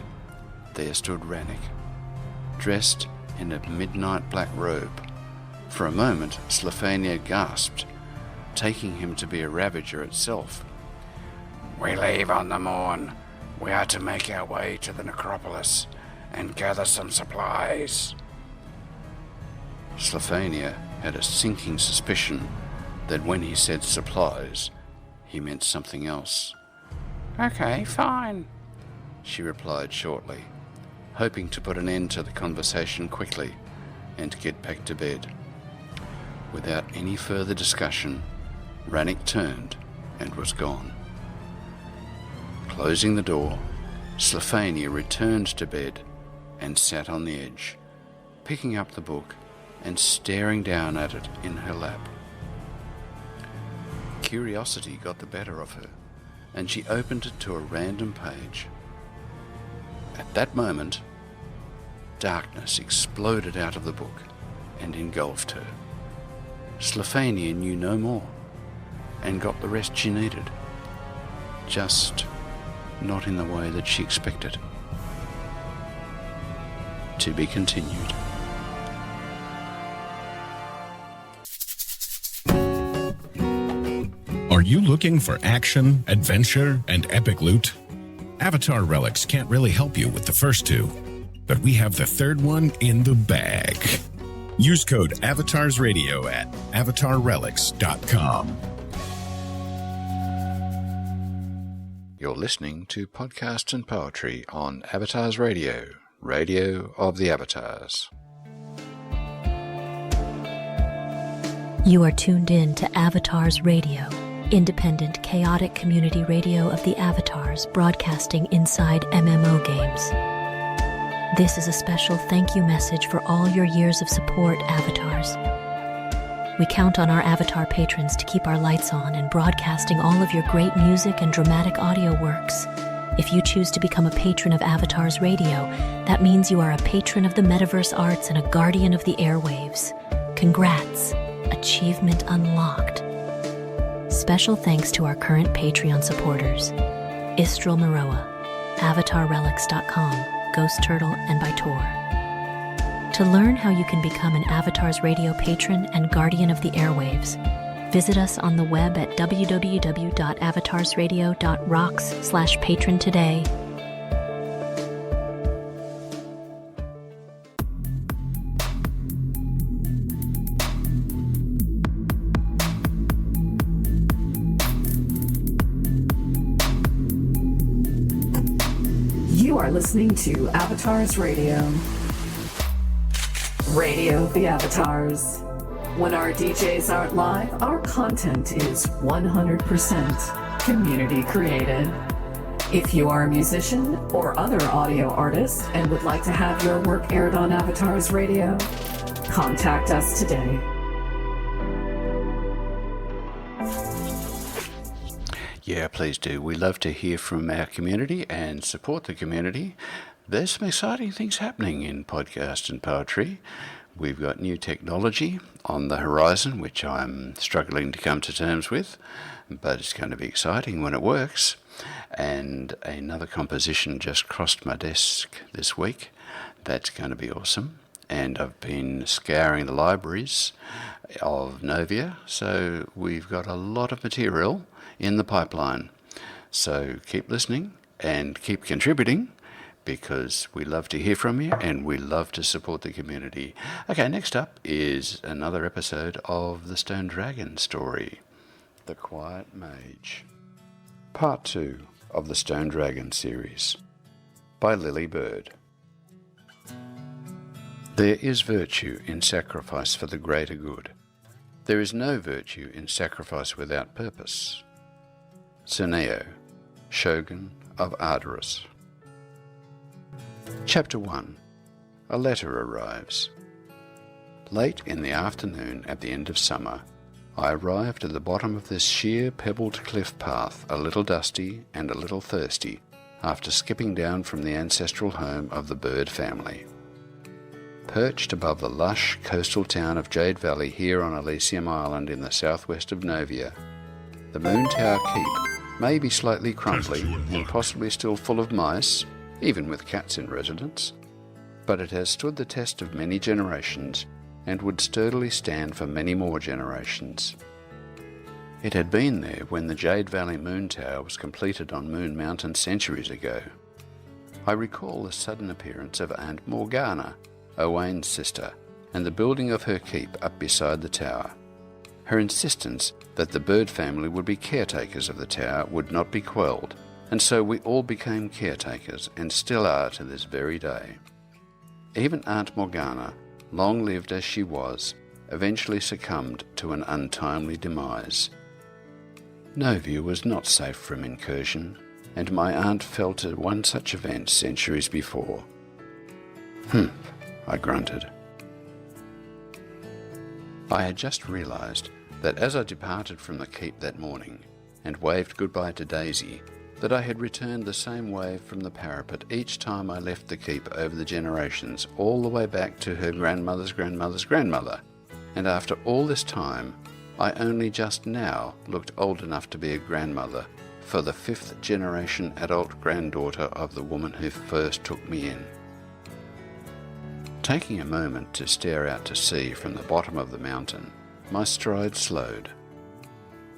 Speaker 1: there stood Rannick, dressed in a midnight black robe. For a moment, Slophania gasped, taking him to be a Ravager itself.
Speaker 2: We leave on the morn. We are to make our way to the necropolis and gather some supplies.
Speaker 1: Slophania had a sinking suspicion that when he said supplies, he meant something else.
Speaker 2: Okay, fine.
Speaker 1: she replied shortly, hoping to put an end to the conversation quickly and to get back to bed. Without any further discussion, Rannick turned and was gone. Closing the door, Slophania returned to bed and sat on the edge, picking up the book and staring down at it in her lap. Curiosity got the better of her, and she opened it to a random page. At that moment, darkness exploded out of the book and engulfed her. Slophania knew no more and got the rest she needed, just not in the way that she expected. To be continued.
Speaker 3: Are you looking for action, adventure, and epic loot? Avatar Relics can't really help you with the first two, but we have the third one in the bag. Use code AvatarsRadio at avatarrelics.com.
Speaker 1: You're listening to Podcasts and Poetry on Avatars Radio, Radio of the Avatars.
Speaker 4: You are tuned in to Avatars Radio, independent, chaotic community radio of the Avatars, broadcasting inside MMO games. This is a special thank you message for all your years of support, Avatars. We count on our Avatar patrons to keep our lights on and broadcasting all of your great music and dramatic audio works. If you choose to become a patron of Avatars Radio, that means you are a patron of the metaverse arts and a guardian of the airwaves. Congrats! Achievement unlocked. Special thanks to our current Patreon supporters: Istral Maroa, AvatarRelics.com, Ghost Turtle, and Bytor. To learn how you can become an Avatars Radio patron and guardian of the airwaves, visit us on the web at www.avatarsradio.rocks/patron today.
Speaker 5: You are listening to Avatars Radio. Radio of the Avatars. When our DJs aren't live, our content is 100% community created. If you are a musician or other audio artist and would like to have your work aired on Avatars Radio, contact us today.
Speaker 1: Yeah, please do. We love to hear from our community and support the community. There's some exciting things happening in podcast and poetry. We've got new technology on the horizon, which I'm struggling to come to terms with, but it's going to be exciting when it works. And another composition just crossed my desk this week. That's going to be awesome. And I've been scouring the libraries of Novia, so we've got a lot of material in the pipeline. So keep listening and keep contributing, because we love to hear from you and we love to support the community. Okay, next up is another episode of the Stone Dragon story, The Quiet Mage. Part 2 of the Stone Dragon series, by Lily Bird. There is virtue in sacrifice for the greater good. There is no virtue in sacrifice without purpose. Tsuneo, Shogun of Ardoris. Chapter 1. A letter arrives. Late in the afternoon at the end of summer, I arrived at the bottom of this sheer pebbled cliff path, a little dusty and a little thirsty, after skipping down from the ancestral home of the Bird family. Perched above the lush coastal town of Jade Valley here on Elysium Island in the southwest of Novia, the Moon Tower Keep may be slightly crumbly and possibly still full of mice, even with cats in residence, but it has stood the test of many generations and would sturdily stand for many more generations. It had been there when the Jade Valley Moon Tower was completed on Moon Mountain centuries ago. I recall the sudden appearance of Aunt Morgana, Owain's sister, and the building of her keep up beside the tower. Her insistence that the Bird family would be caretakers of the tower would not be quelled, and so we all became caretakers and still are to this very day. Even Aunt Morgana, long-lived as she was, eventually succumbed to an untimely demise. Novia was not safe from incursion, and my aunt felt at one such event centuries before. I grunted. I had just realised that as I departed from the keep that morning and waved goodbye to Daisy, that I had returned the same wave from the parapet each time I left the keep over the generations, all the way back to her grandmother's grandmother's grandmother. And after all this time, I only just now looked old enough to be a grandmother for the 5th generation adult granddaughter of the woman who first took me in. Taking a moment to stare out to sea from the bottom of the mountain, my stride slowed.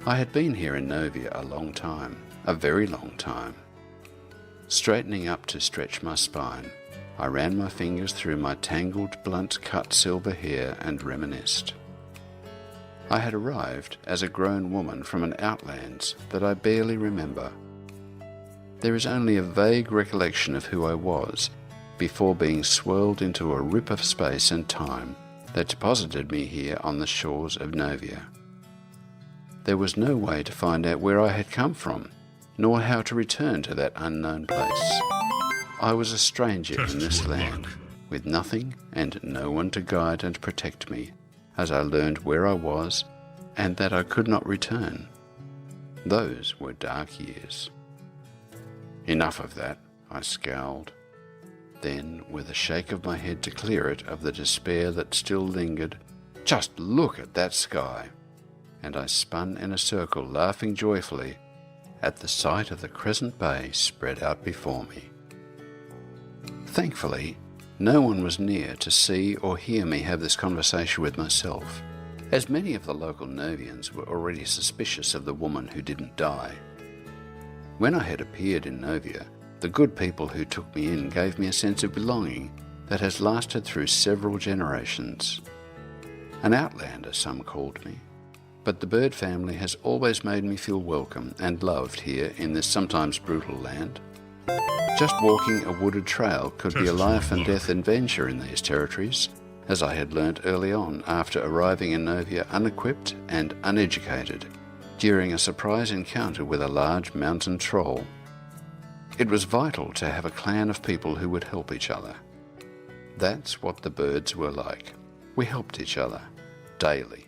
Speaker 1: I had been here in Novia a long time, a very long time. Straightening up to stretch my spine, I ran my fingers through my tangled, blunt-cut silver hair and reminisced. I had arrived as a grown woman from an outlands that I barely remember. There is only a vague recollection of who I was before being swirled into a rip of space and time that deposited me here on the shores of Novia. There was no way to find out where I had come from, nor how to return to that unknown place. I was a stranger in this land, with nothing and no one to guide and protect me, as I learned where I was and that I could not return. Those were dark years. Enough of that, I scowled. Then, with a shake of my head to clear it of the despair that still lingered, "Just look at that sky!" And I spun in a circle, laughing joyfully at the sight of the crescent bay spread out before me. Thankfully, no one was near to see or hear me have this conversation with myself, as many of the local Novians were already suspicious of the woman who didn't die. When I had appeared in Novia, the good people who took me in gave me a sense of belonging that has lasted through several generations. An outlander, some called me, but the bird family has always made me feel welcome and loved here in this sometimes brutal land. Just walking a wooded trail could be a life and death adventure in these territories, as I had learnt early on after arriving in Novia unequipped and uneducated during a surprise encounter with a large mountain troll. It was vital to have a clan of people who would help each other. That's what the birds were like. We helped each other, daily.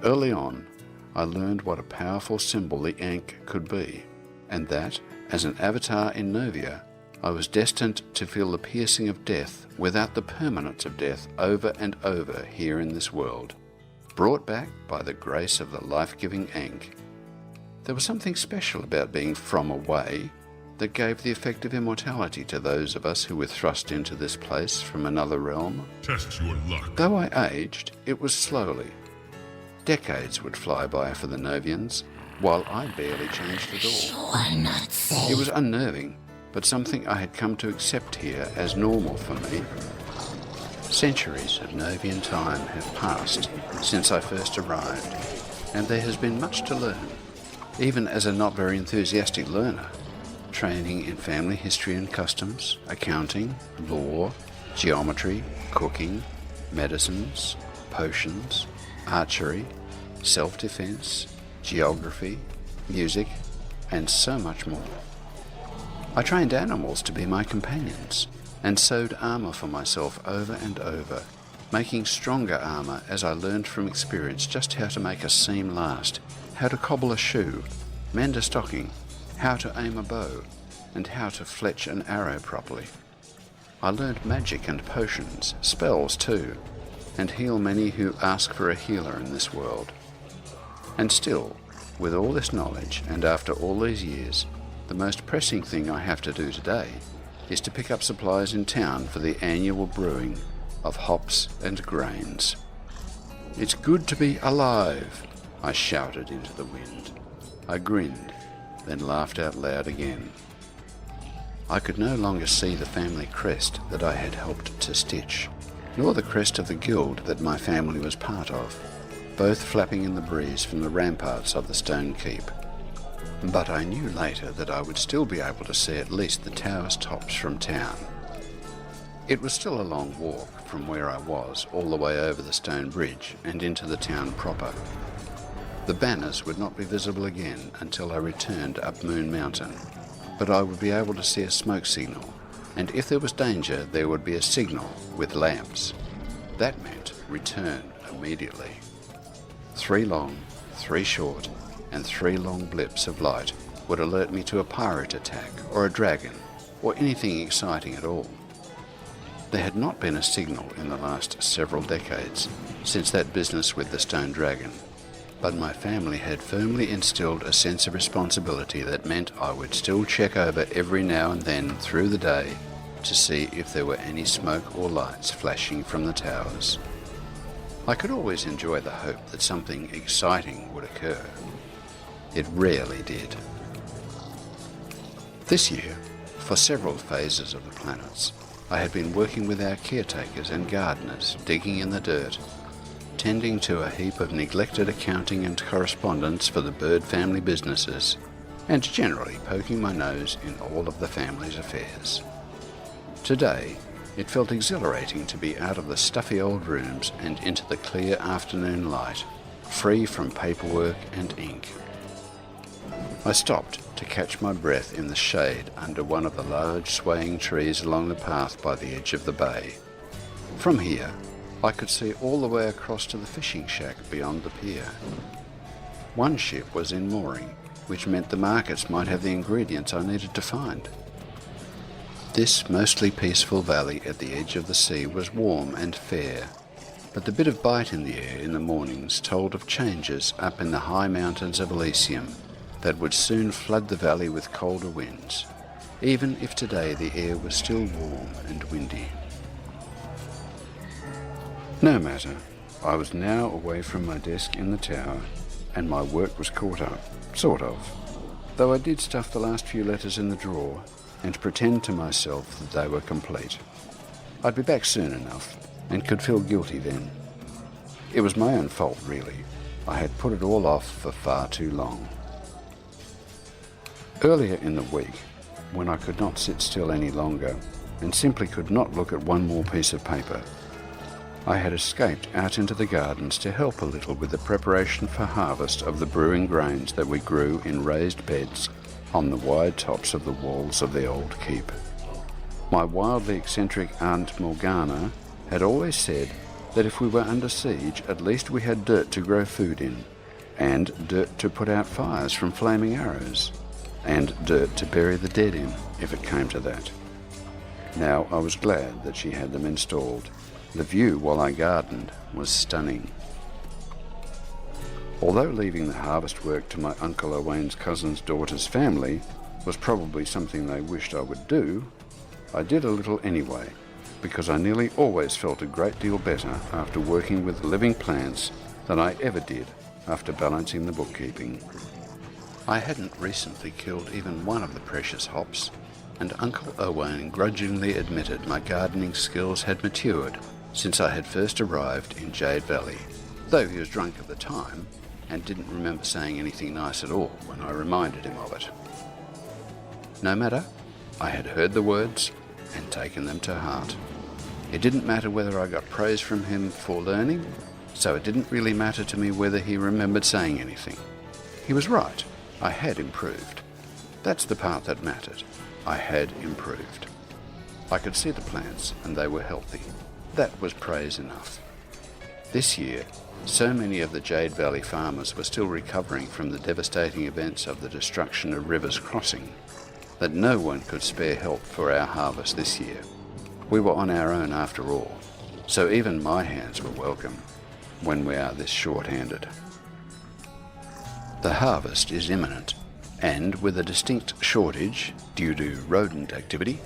Speaker 1: Early on, I learned what a powerful symbol the Ankh could be, and that, as an avatar in Novia, I was destined to feel the piercing of death without the permanence of death over and over here in this world, brought back by the grace of the life-giving Ankh. There was something special about being from away that gave the effect of immortality to those of us who were thrust into this place from another realm.
Speaker 3: Test your luck.
Speaker 1: Though I aged, it was slowly. Decades would fly by for the Novians, while I barely changed at all. It was unnerving, but something I had come to accept here as normal for me. Centuries of Novian time have passed since I first arrived, and there has been much to learn, even as a not very enthusiastic learner. Training in family history and customs, accounting, law, geometry, cooking, medicines, potions, archery, self-defense, geography, music, and so much more. I trained animals to be my companions and sewed armour for myself over and over, making stronger armour as I learned from experience just how to make a seam last, how to cobble a shoe, mend a stocking, how to aim a bow, and how to fletch an arrow properly. I learned magic and potions, spells too, and heal many who ask for a healer in this world. And still, with all this knowledge, and after all these years, the most pressing thing I have to do today is to pick up supplies in town for the annual brewing of hops and grains. "It's good to be alive," I shouted into the wind. I grinned, then laughed out loud again. I could no longer see the family crest that I had helped to stitch, nor the crest of the guild that my family was part of, both flapping in the breeze from the ramparts of the stone keep. but I knew later that I would still be able to see at least the tower's tops from town. It was still a long walk from where I was all the way over the stone bridge and into the town proper. The banners would not be visible again until I returned up Moon Mountain, but I would be able to see a smoke signal, and if there was danger there would be a signal with lamps. That meant return immediately. 3 long, 3 short, and 3 long blips of light would alert me to a pirate attack or a dragon or anything exciting at all. There had not been a signal in the last several decades since that business with the stone dragon, but my family had firmly instilled a sense of responsibility that meant I would still check over every now and then through the day to see if there were any smoke or lights flashing from the towers. I could always enjoy the hope that something exciting would occur. It rarely did. This year, for several phases of the planets, I had been working with our caretakers and gardeners, digging in the dirt, tending to a heap of neglected accounting and correspondence for the bird family businesses, and generally poking my nose in all of the family's affairs. Today, it felt exhilarating to be out of the stuffy old rooms and into the clear afternoon light, free from paperwork and ink. I stopped to catch my breath in the shade under one of the large swaying trees along the path by the edge of the bay. From here, I could see all the way across to the fishing shack beyond the pier. One ship was in mooring, which meant the markets might have the ingredients I needed to find. This mostly peaceful valley at the edge of the sea was warm and fair, but the bit of bite in the air in the mornings told of changes up in the high mountains of Elysium that would soon flood the valley with colder winds, even if today the air was still warm and windy. No matter, I was now away from my desk in the tower, and my work was caught up, sort of, though I did stuff the last few letters in the drawer and pretend to myself that they were complete. I'd be back soon enough, and could feel guilty then. It was my own fault, really. I had put it all off for far too long. Earlier in the week, when I could not sit still any longer, and simply could not look at one more piece of paper, I had escaped out into the gardens to help a little with the preparation for harvest of the brewing grains that we grew in raised beds on the wide tops of the walls of the old keep. My wildly eccentric Aunt Morgana had always said that if we were under siege, at least we had dirt to grow food in, and dirt to put out fires from flaming arrows, and dirt to bury the dead in, if it came to that. Now I was glad that she had them installed. The view while I gardened was stunning. Although leaving the harvest work to my Uncle Owain's cousin's daughter's family was probably something they wished I would do, I did a little anyway, because I nearly always felt a great deal better after working with living plants than I ever did after balancing the bookkeeping. I hadn't recently killed even one of the precious hops, and Uncle Owain grudgingly admitted my gardening skills had matured since I had first arrived in Jade Valley, though he was drunk at the time and didn't remember saying anything nice at all when I reminded him of it. No matter, I had heard the words and taken them to heart. It didn't matter whether I got praise from him for learning, so it didn't really matter to me whether he remembered saying anything. He was right. I had improved. That's the part that mattered. I had improved. I could see the plants and they were healthy. That was praise enough. This year, so many of the Jade Valley farmers were still recovering from the devastating events of the destruction of Rivers Crossing that no one could spare help for our harvest this year. We were on our own after all, so even my hands were welcome when we are this short-handed. The harvest is imminent, and with a distinct shortage due to rodent activity,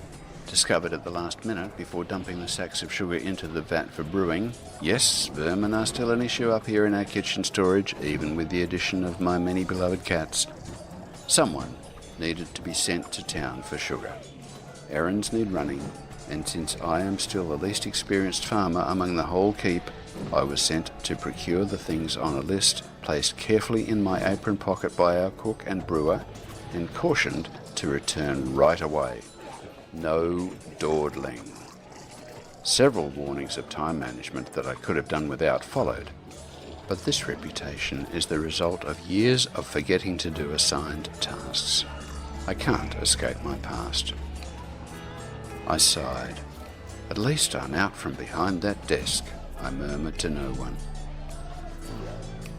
Speaker 1: discovered at the last minute before dumping the sacks of sugar into the vat for brewing. Yes, vermin are still an issue up here in our kitchen storage, even with the addition of my many beloved cats. Someone needed to be sent to town for sugar. Errands need running, and since I am still the least experienced farmer among the whole keep, I was sent to procure the things on a list placed carefully in my apron pocket by our cook and brewer, and cautioned to return right away. No dawdling. Several warnings of time management that I could have done without followed, but this reputation is the result of years of forgetting to do assigned tasks. I can't escape my past. I sighed. At least I'm out from behind that desk, I murmured to no one.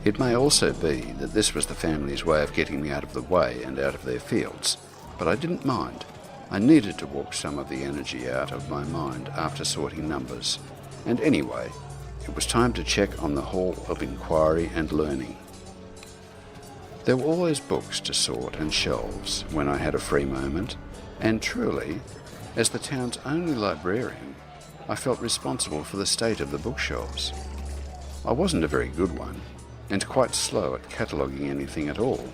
Speaker 1: It may also be that this was the family's way of getting me out of the way and out of their fields, but I didn't mind. I needed to walk some of the energy out of my mind after sorting numbers, and anyway, it was time to check on the Hall of Inquiry and Learning. There were always books to sort and shelves when I had a free moment, and truly, as the town's only librarian, I felt responsible for the state of the bookshelves. I wasn't a very good one, and quite slow at cataloguing anything at all,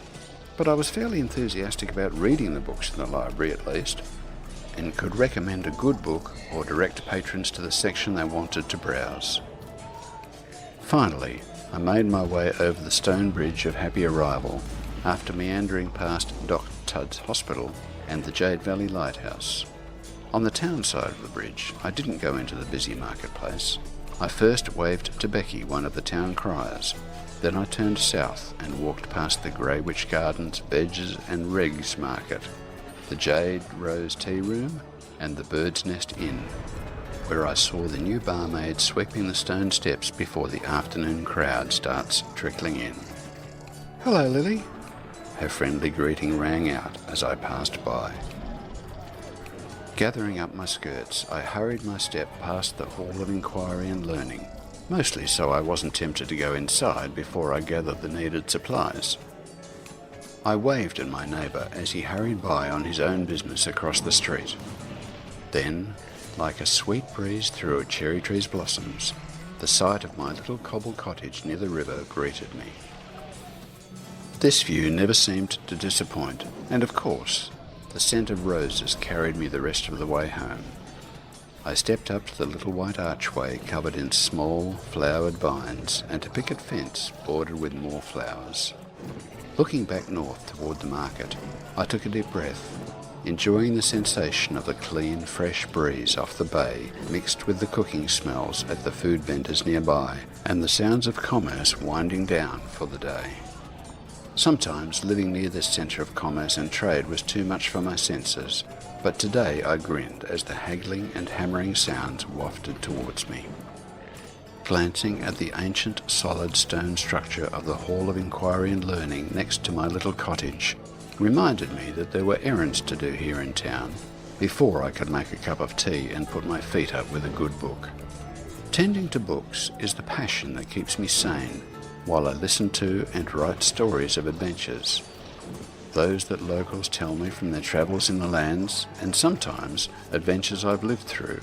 Speaker 1: but I was fairly enthusiastic about reading the books in the library at least, and could recommend a good book or direct patrons to the section they wanted to browse. Finally, I made my way over the stone bridge of happy arrival after meandering past Doc Tudd's Hospital and the Jade Valley Lighthouse. On the town side of the bridge, I didn't go into the busy marketplace. I first waved to Becky, one of the town criers. Then I turned south and walked past the Greywich Gardens Veges and Regs Market, the Jade Rose Tea Room, and the Bird's Nest Inn, where I saw the new barmaid sweeping the stone steps before the afternoon crowd starts trickling in. "Hello, Lily." Her friendly greeting rang out as I passed by. Gathering up my skirts, I hurried my step past the Hall of Inquiry and Learning, mostly so I wasn't tempted to go inside before I gathered the needed supplies. I waved at my neighbour as he hurried by on his own business across the street. Then, like a sweet breeze through a cherry tree's blossoms, the sight of my little cobble cottage near the river greeted me. This view never seemed to disappoint, and of course, the scent of roses carried me the rest of the way home. I stepped up to the little white archway covered in small, flowered vines and a picket fence bordered with more flowers. Looking back north toward the market, I took a deep breath, enjoying the sensation of the clean, fresh breeze off the bay mixed with the cooking smells at the food vendors nearby and the sounds of commerce winding down for the day. Sometimes living near this centre of commerce and trade was too much for my senses, but today I grinned as the haggling and hammering sounds wafted towards me. Glancing at the ancient solid stone structure of the Hall of Inquiry and Learning next to my little cottage reminded me that there were errands to do here in town before I could make a cup of tea and put my feet up with a good book. Tending to books is the passion that keeps me sane while I listen to and write stories of adventures, those that locals tell me from their travels in the lands, and sometimes adventures I've lived through.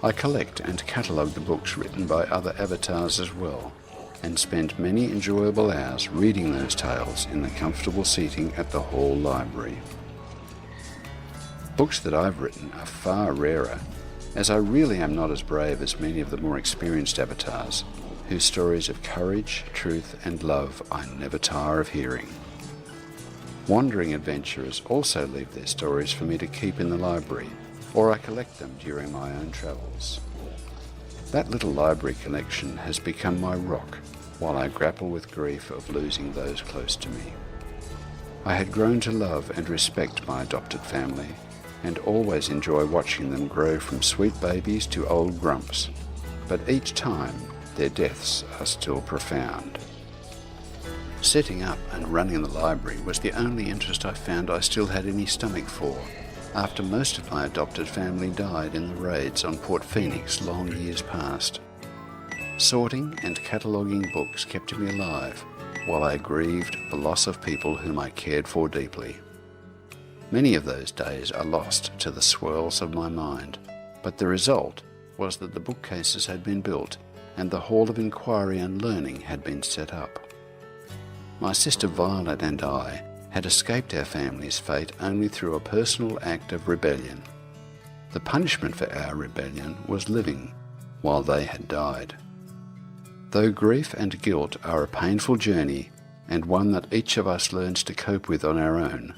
Speaker 1: I collect and catalogue the books written by other avatars as well, and spend many enjoyable hours reading those tales in the comfortable seating at the Hall Library. Books that I've written are far rarer, as I really am not as brave as many of the more experienced avatars, whose stories of courage, truth, and love I never tire of hearing. Wandering adventurers also leave their stories for me to keep in the library, or I collect them during my own travels. That little library collection has become my rock while I grapple with grief of losing those close to me. I had grown to love and respect my adopted family, and always enjoy watching them grow from sweet babies to old grumps, but each time their deaths are still profound. Setting up and running the library was the only interest I found I still had any stomach for, after most of my adopted family died in the raids on Port Phoenix long years past. Sorting and cataloguing books kept me alive while I grieved the loss of people whom I cared for deeply. Many of those days are lost to the swirls of my mind, but the result was that the bookcases had been built and the Hall of Inquiry and Learning had been set up. My sister Violet and I had escaped our family's fate only through a personal act of rebellion. The punishment for our rebellion was living, while they had died. Though grief and guilt are a painful journey, and one that each of us learns to cope with on our own,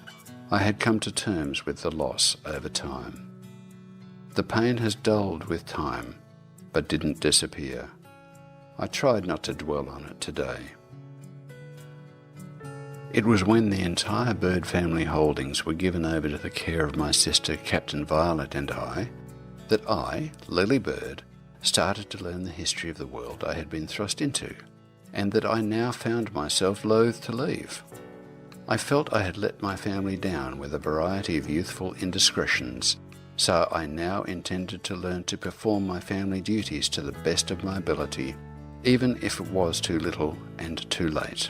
Speaker 1: I had come to terms with the loss over time. The pain has dulled with time, but didn't disappear. I tried not to dwell on it today. It was when the entire bird family holdings were given over to the care of my sister Captain Violet and I, that I, Lily Bird, started to learn the history of the world I had been thrust into, and that I now found myself loath to leave. I felt I had let my family down with a variety of youthful indiscretions, so I now intended to learn to perform my family duties to the best of my ability, even if it was too little and too late.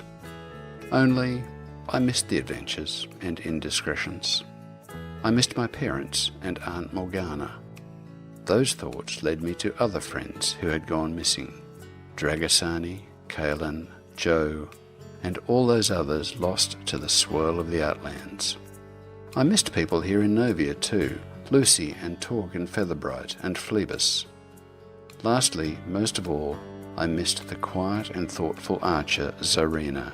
Speaker 1: Only, I missed the adventures and indiscretions. I missed my parents and Aunt Morgana. Those thoughts led me to other friends who had gone missing. Dragasani, Kaelin, Joe, and all those others lost to the swirl of the Outlands. I missed people here in Novia too, Lucy and Torg and Featherbright and Phlebas. Lastly, most of all, I missed the quiet and thoughtful archer Zarina.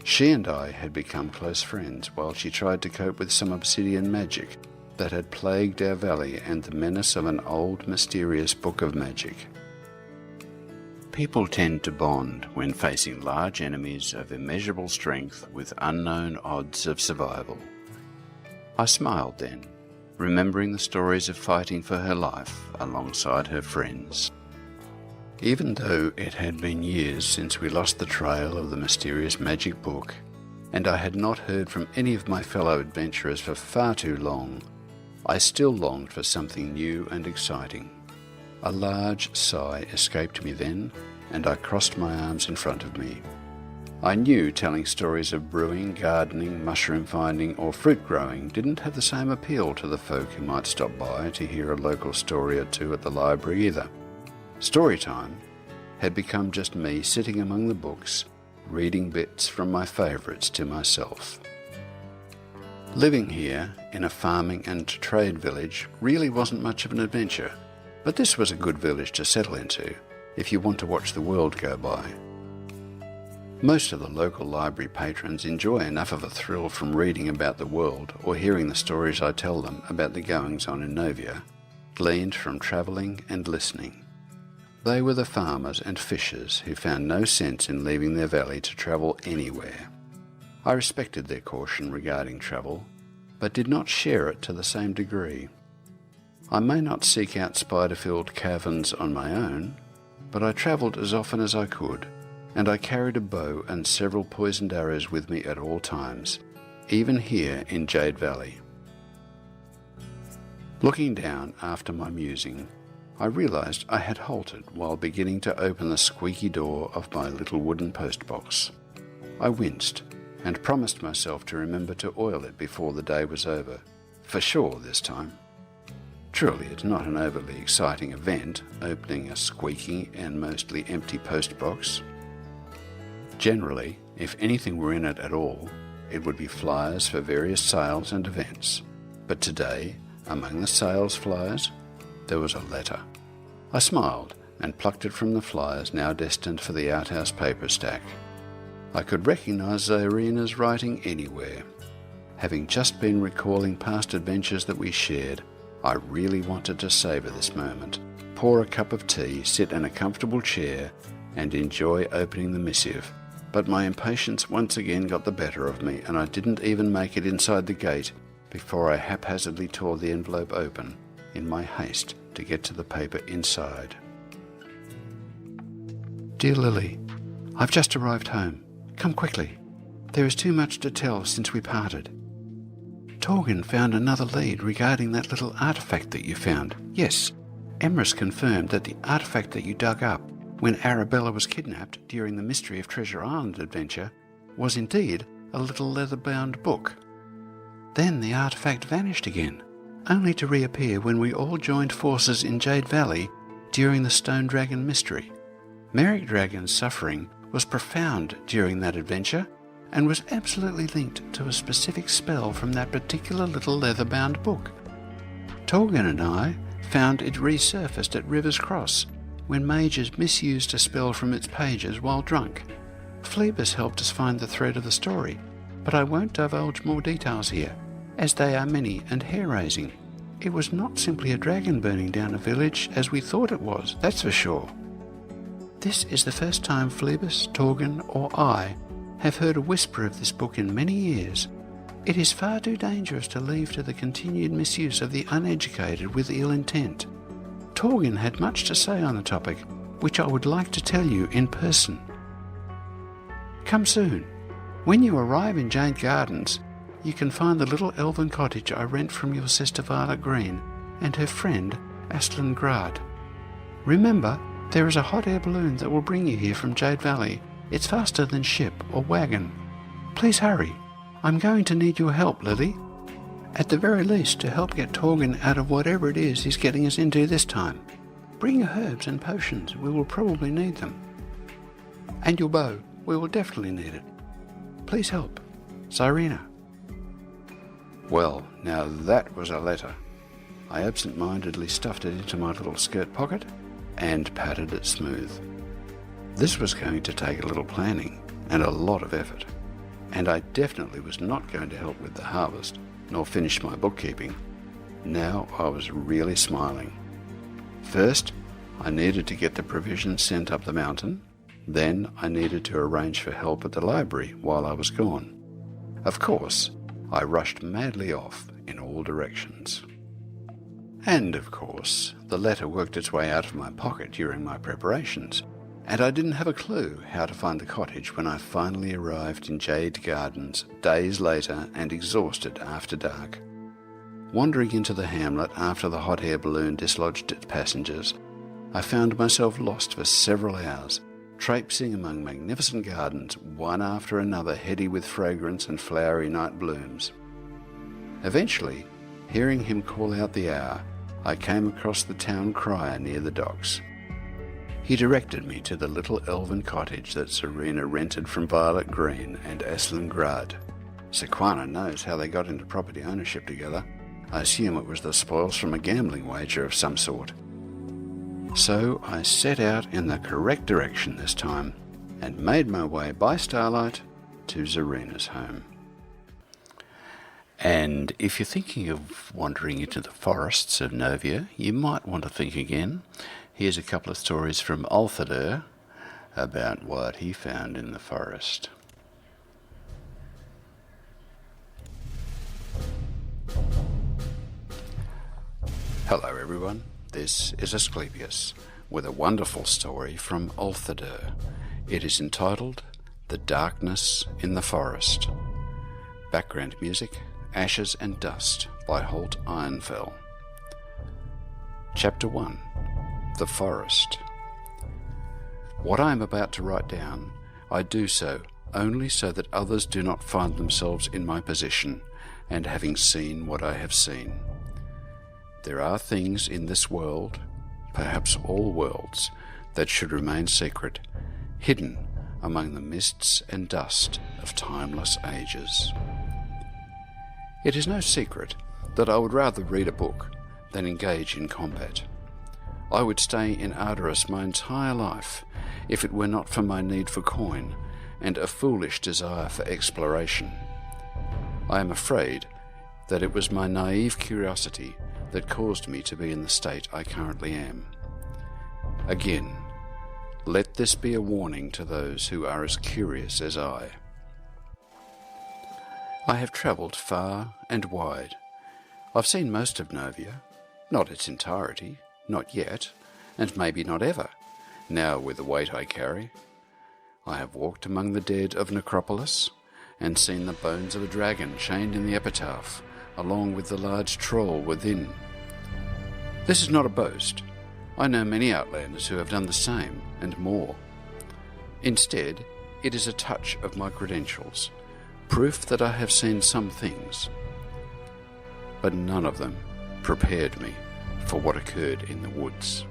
Speaker 1: She and I had become close friends while she tried to cope with some obsidian magic that had plagued our valley and the menace of an old mysterious book of magic. People tend to bond when facing large enemies of immeasurable strength with unknown odds of survival. I smiled then, remembering the stories of fighting for her life alongside her friends. Even though it had been years since we lost the trail of the mysterious magic book, and I had not heard from any of my fellow adventurers for far too long, I still longed for something new and exciting. A large sigh escaped me then, and I crossed my arms in front of me. I knew telling stories of brewing, gardening, mushroom finding, or fruit growing didn't have the same appeal to the folk who might stop by to hear a local story or two at the library either. Storytime had become just me sitting among the books, reading bits from my favourites to myself. Living here in a farming and trade village really wasn't much of an adventure, but this was a good village to settle into if you want to watch the world go by. Most of the local library patrons enjoy enough of a thrill from reading about the world or hearing the stories I tell them about the goings-on in Novia, gleaned from travelling and listening. They were the farmers and fishers who found no sense in leaving their valley to travel anywhere. I respected their caution regarding travel, but did not share it to the same degree. I may not seek out spider-filled caverns on my own, but I travelled as often as I could, and I carried a bow and several poisoned arrows with me at all times, even here in Jade Valley. Looking down after my musing, I realised I had halted while beginning to open the squeaky door of my little wooden postbox. I winced and promised myself to remember to oil it before the day was over, for sure this time. Truly, it's not an overly exciting event, opening a squeaky and mostly empty postbox. Generally, if anything were in it at all, it would be flyers for various sales and events. But today, among the sales flyers, there was a letter. I smiled and plucked it from the flyers now destined for the outhouse paper stack. I could recognise Zarina's writing anywhere. Having just been recalling past adventures that we shared, I really wanted to savour this moment, pour a cup of tea, sit in a comfortable chair, and enjoy opening the missive. But my impatience once again got the better of me, and I didn't even make it inside the gate before I haphazardly tore the envelope open in my haste to get to the paper inside. Dear Lily, I've just arrived home. Come quickly. There is too much to tell since we parted. Torgin found another lead regarding that little artifact that you found. Yes, Emrys confirmed that the artifact that you dug up when Arabella was kidnapped during the Mystery of Treasure Island adventure was indeed a little leather-bound book. Then the artifact vanished again, only to reappear when we all joined forces in Jade Valley during the Stone Dragon mystery. Merrick Dragon's suffering was profound during that adventure and was absolutely linked to a specific spell from that particular little leather-bound book. Torgin and I found it resurfaced at River's Cross when mages misused a spell from its pages while drunk. Phoebus helped us find the thread of the story, but I won't divulge more details here, as they are many and hair-raising. It was not simply a dragon burning down a village as we thought it was, that's for sure. This is the first time Phoebus, Torgon, or I have heard a whisper of this book in many years. It is far too dangerous to leave to the continued misuse of the uneducated with ill intent. Torgon had much to say on the topic, which I would like to tell you in person. Come soon. When you arrive in Jade Gardens, you can find the little elven cottage I rent from your sister Violet Green and her friend Aslan Grad. Remember, there is a hot air balloon that will bring you here from Jade Valley. It's faster than ship or wagon. Please hurry. I'm going to need your help, Lily. At the very least, to help get Torgon out of whatever it is he's getting us into this time. Bring your herbs and potions. We will probably need them. And your bow. We will definitely need it. Please help. Cyrena. Well, now that was a letter. I absent-mindedly stuffed it into my little skirt pocket and patted it smooth. This was going to take a little planning and a lot of effort, and I definitely was not going to help with the harvest, nor finish my bookkeeping. Now I was really smiling. First, I needed to get the provisions sent up the mountain. Then I needed to arrange for help at the library while I was gone. Of course, I rushed madly off in all directions. And of course, the letter worked its way out of my pocket during my preparations, and I didn't have a clue how to find the cottage when I finally arrived in Jade Gardens days later and exhausted after dark. Wandering into the hamlet after the hot air balloon dislodged its passengers, I found myself lost for several hours, traipsing among magnificent gardens, one after another heady with fragrance and flowery night blooms. Eventually, hearing him call out the hour, I came across the town crier near the docks. He directed me to the little elven cottage that Serena rented from Violet Green and Aslan Grad. Sequana knows how they got into property ownership together. I assume it was the spoils from a gambling wager of some sort. So I set out in the correct direction this time and made my way by starlight to Serena's home. And if you're thinking of wandering into the forests of Novia, you might want to think again. Here's a couple of stories from Ulthadur about what he found in the forest. Hello everyone, this is Asclepius with a wonderful story from Ulthadur. It is entitled The Darkness in the Forest. Background music, Ashes and Dust by Holt Ironfell. Chapter 1. The Forest. What I am about to write down, I do so only so that others do not find themselves in my position and having seen what I have seen. There are things in this world, perhaps all worlds, that should remain secret, hidden among the mists and dust of timeless ages. It is no secret that I would rather read a book than engage in combat. I would stay in Ardoris my entire life if it were not for my need for coin and a foolish desire for exploration. I am afraid that it was my naive curiosity that caused me to be in the state I currently am. Again, let this be a warning to those who are as curious as I. I have travelled far and wide. I've seen most of Novia, not its entirety, not yet, and maybe not ever, now with the weight I carry. I have walked among the dead of Necropolis, and seen the bones of a dragon chained in the epitaph, along with the large troll within. This is not a boast. I know many outlanders who have done the same, and more. Instead, it is a touch of my credentials, proof that I have seen some things. But none of them prepared me for what occurred in the woods.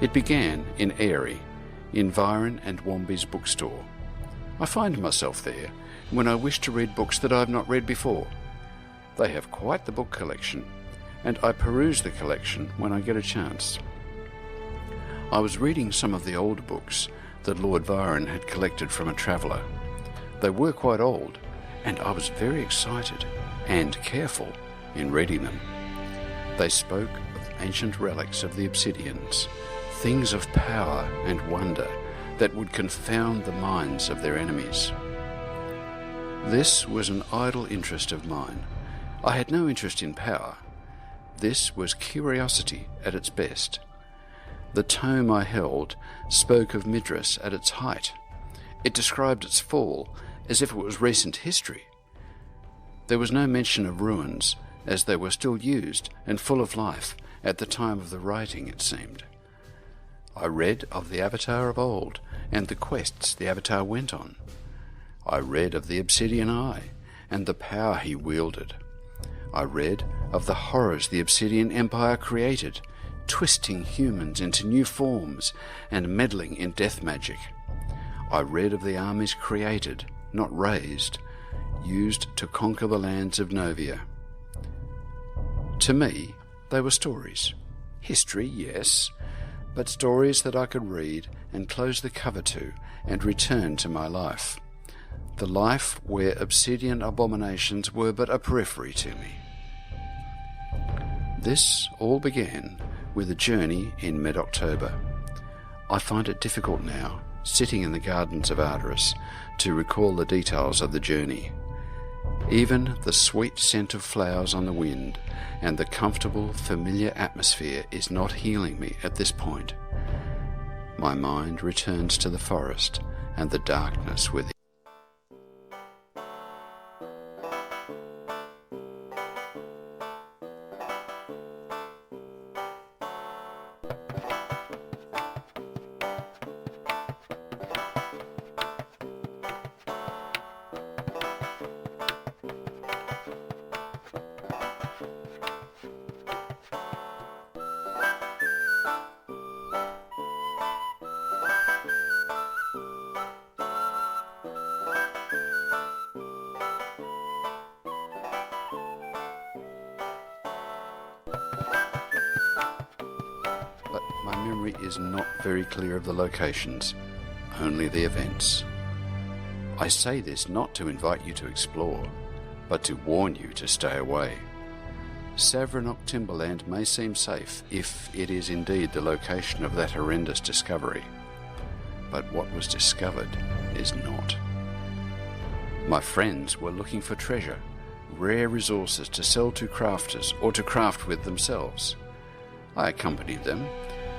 Speaker 1: It began in Airy, in Viren and Womby's bookstore. I find myself there when I wish to read books that I have not read before. They have quite the book collection, and I peruse the collection when I get a chance. I was reading some of the old books that Lord Byron had collected from a traveller. They were quite old, and I was very excited and careful in reading them. They spoke of ancient relics of the Obsidians, things of power and wonder that would confound the minds of their enemies. This was an idle interest of mine. I had no interest in power. This was curiosity at its best. The tome I held spoke of Midras at its height. It described its fall as if it was recent history. There was no mention of ruins, as they were still used and full of life at the time of the writing, it seemed. I read of the Avatar of old and the quests the Avatar went on. I read of the Obsidian Eye and the power he wielded. I read of the horrors the Obsidian Empire created, twisting humans into new forms and meddling in death magic. I read of the armies created, not raised, used to conquer the lands of Novia. To me, they were stories. History, yes, but stories that I could read and close the cover to and return to my life. The life where obsidian abominations were but a periphery to me. This all began with a journey in mid-October. I find it difficult now, sitting in the gardens of Arteris, to recall the details of the journey. Even the sweet scent of flowers on the wind and the comfortable, familiar atmosphere is not healing me at this point. My mind returns to the forest and the darkness within. But my memory is not very clear of the locations, only the events. I say this not to invite you to explore, but to warn you to stay away. Savranok Timberland may seem safe if it is indeed the location of that horrendous discovery, but what was discovered is not. My friends were looking for treasure, rare resources to sell to crafters or to craft with themselves. I accompanied them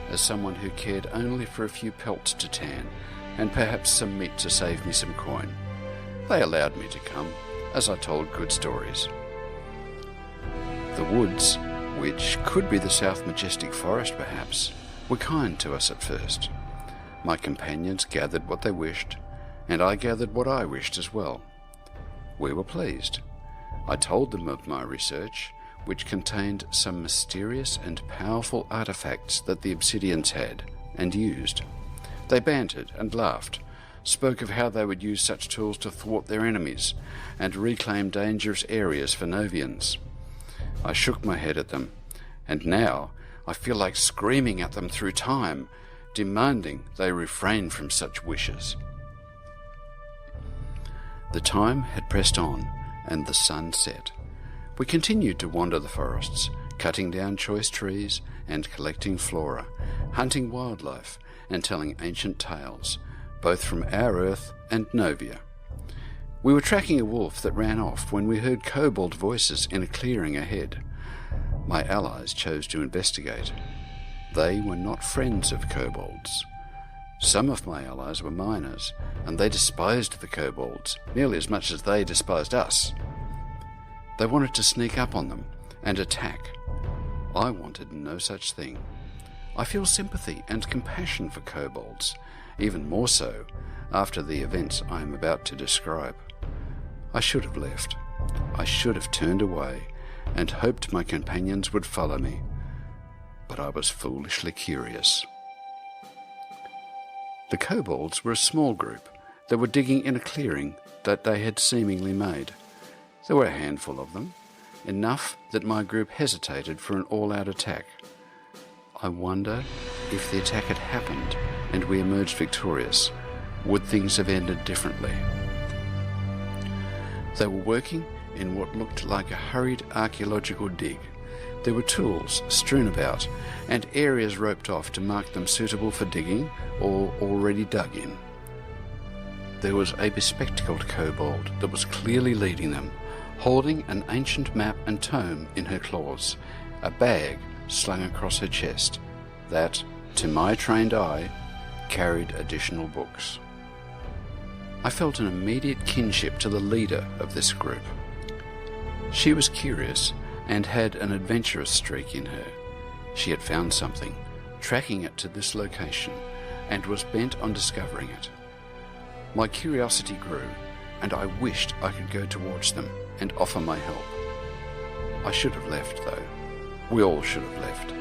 Speaker 1: as someone who cared only for a few pelts to tan and perhaps some meat to save me some coin. They allowed me to come, as I told good stories. The woods, which could be the South Majestic Forest perhaps, were kind to us at first. My companions gathered what they wished, and I gathered what I wished as well. We were pleased. I told them of my research, which contained some mysterious and powerful artifacts that the Obsidians had and used. They bantered and laughed, spoke of how they would use such tools to thwart their enemies and reclaim dangerous areas for Novians. I shook my head at them, and now I feel like screaming at them through time, demanding they refrain from such wishes. The time had pressed on, and the sun set. We continued to wander the forests, cutting down choice trees and collecting flora, hunting wildlife and telling ancient tales, both from our Earth and Novia. We were tracking a wolf that ran off when we heard kobold voices in a clearing ahead. My allies chose to investigate. They were not friends of kobolds. Some of my allies were miners, and they despised the kobolds nearly as much as they despised us. They wanted to sneak up on them and attack. I wanted no such thing. I feel sympathy and compassion for kobolds, even more so after the events I am about to describe. I should have left. I should have turned away and hoped my companions would follow me, but I was foolishly curious. The kobolds were a small group that were digging in a clearing that they had seemingly made. There were a handful of them, enough that my group hesitated for an all-out attack. I wonder if the attack had happened and we emerged victorious, would things have ended differently? They were working in what looked like a hurried archaeological dig. There were tools strewn about and areas roped off to mark them suitable for digging or already dug in. There was a bespectacled kobold that was clearly leading them, holding an ancient map and tome in her claws, a bag slung across her chest that, to my trained eye, carried additional books. I felt an immediate kinship to the leader of this group. She was curious and had an adventurous streak in her. She had found something, tracking it to this location, and was bent on discovering it. My curiosity grew, and I wished I could go towards them and offer my help. I should have left, though. We all should have left.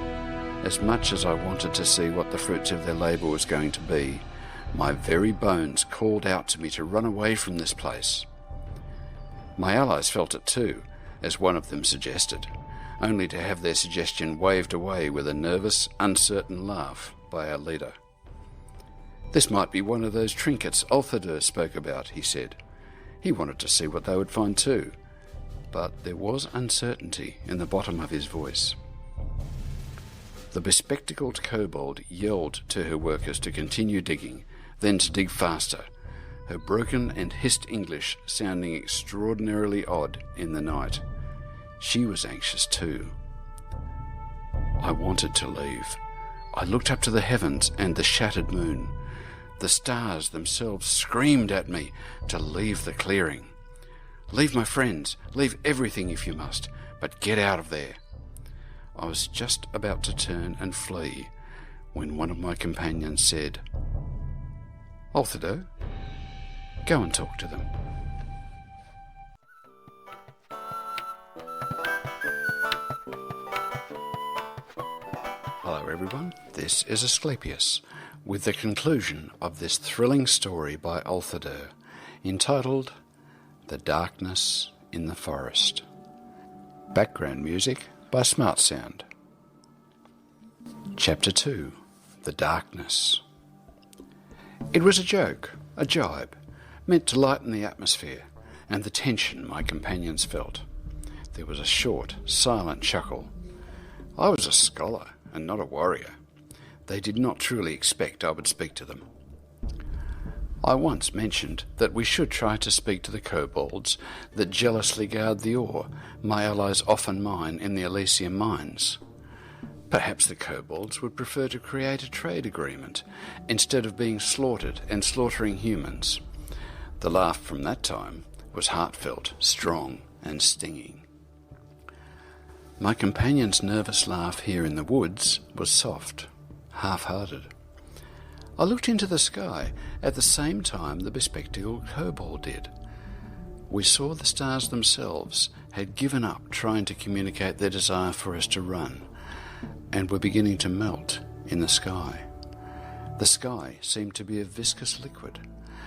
Speaker 1: As much as I wanted to see what the fruits of their labour was going to be, my very bones called out to me to run away from this place. My allies felt it too, as one of them suggested, only to have their suggestion waved away with a nervous, uncertain laugh by our leader. This might be one of those trinkets Althadur spoke about, he said. He wanted to see what they would find too, but there was uncertainty in the bottom of his voice. The bespectacled kobold yelled to her workers to continue digging, then to dig faster, her broken and hissed English sounding extraordinarily odd in the night. She was anxious too. I wanted to leave. I looked up to the heavens and the shattered moon. The stars themselves screamed at me to leave the clearing. Leave my friends, leave everything if you must, but get out of there. I was just about to turn and flee when one of my companions said, "Althadur, go and talk to them." Hello everyone, this is Asclepius with the conclusion of this thrilling story by Althadur, entitled The Darkness in the Forest. Background music by Smart Sound. Chapter 2, The Darkness. It was a joke, a jibe, meant to lighten the atmosphere and the tension my companions felt. There was a short, silent chuckle. I was a scholar and not a warrior. They did not truly expect I would speak to them. I once mentioned that we should try to speak to the kobolds that jealously guard the ore my allies often mine in the Elysium mines. Perhaps the kobolds would prefer to create a trade agreement instead of being slaughtered and slaughtering humans. The laugh from that time was heartfelt, strong, and stinging. My companion's nervous laugh here in the woods was soft, half-hearted. I looked into the sky at the same time the bespectacled kobold did. We saw the stars themselves had given up trying to communicate their desire for us to run, and were beginning to melt in the sky. The sky seemed to be a viscous liquid,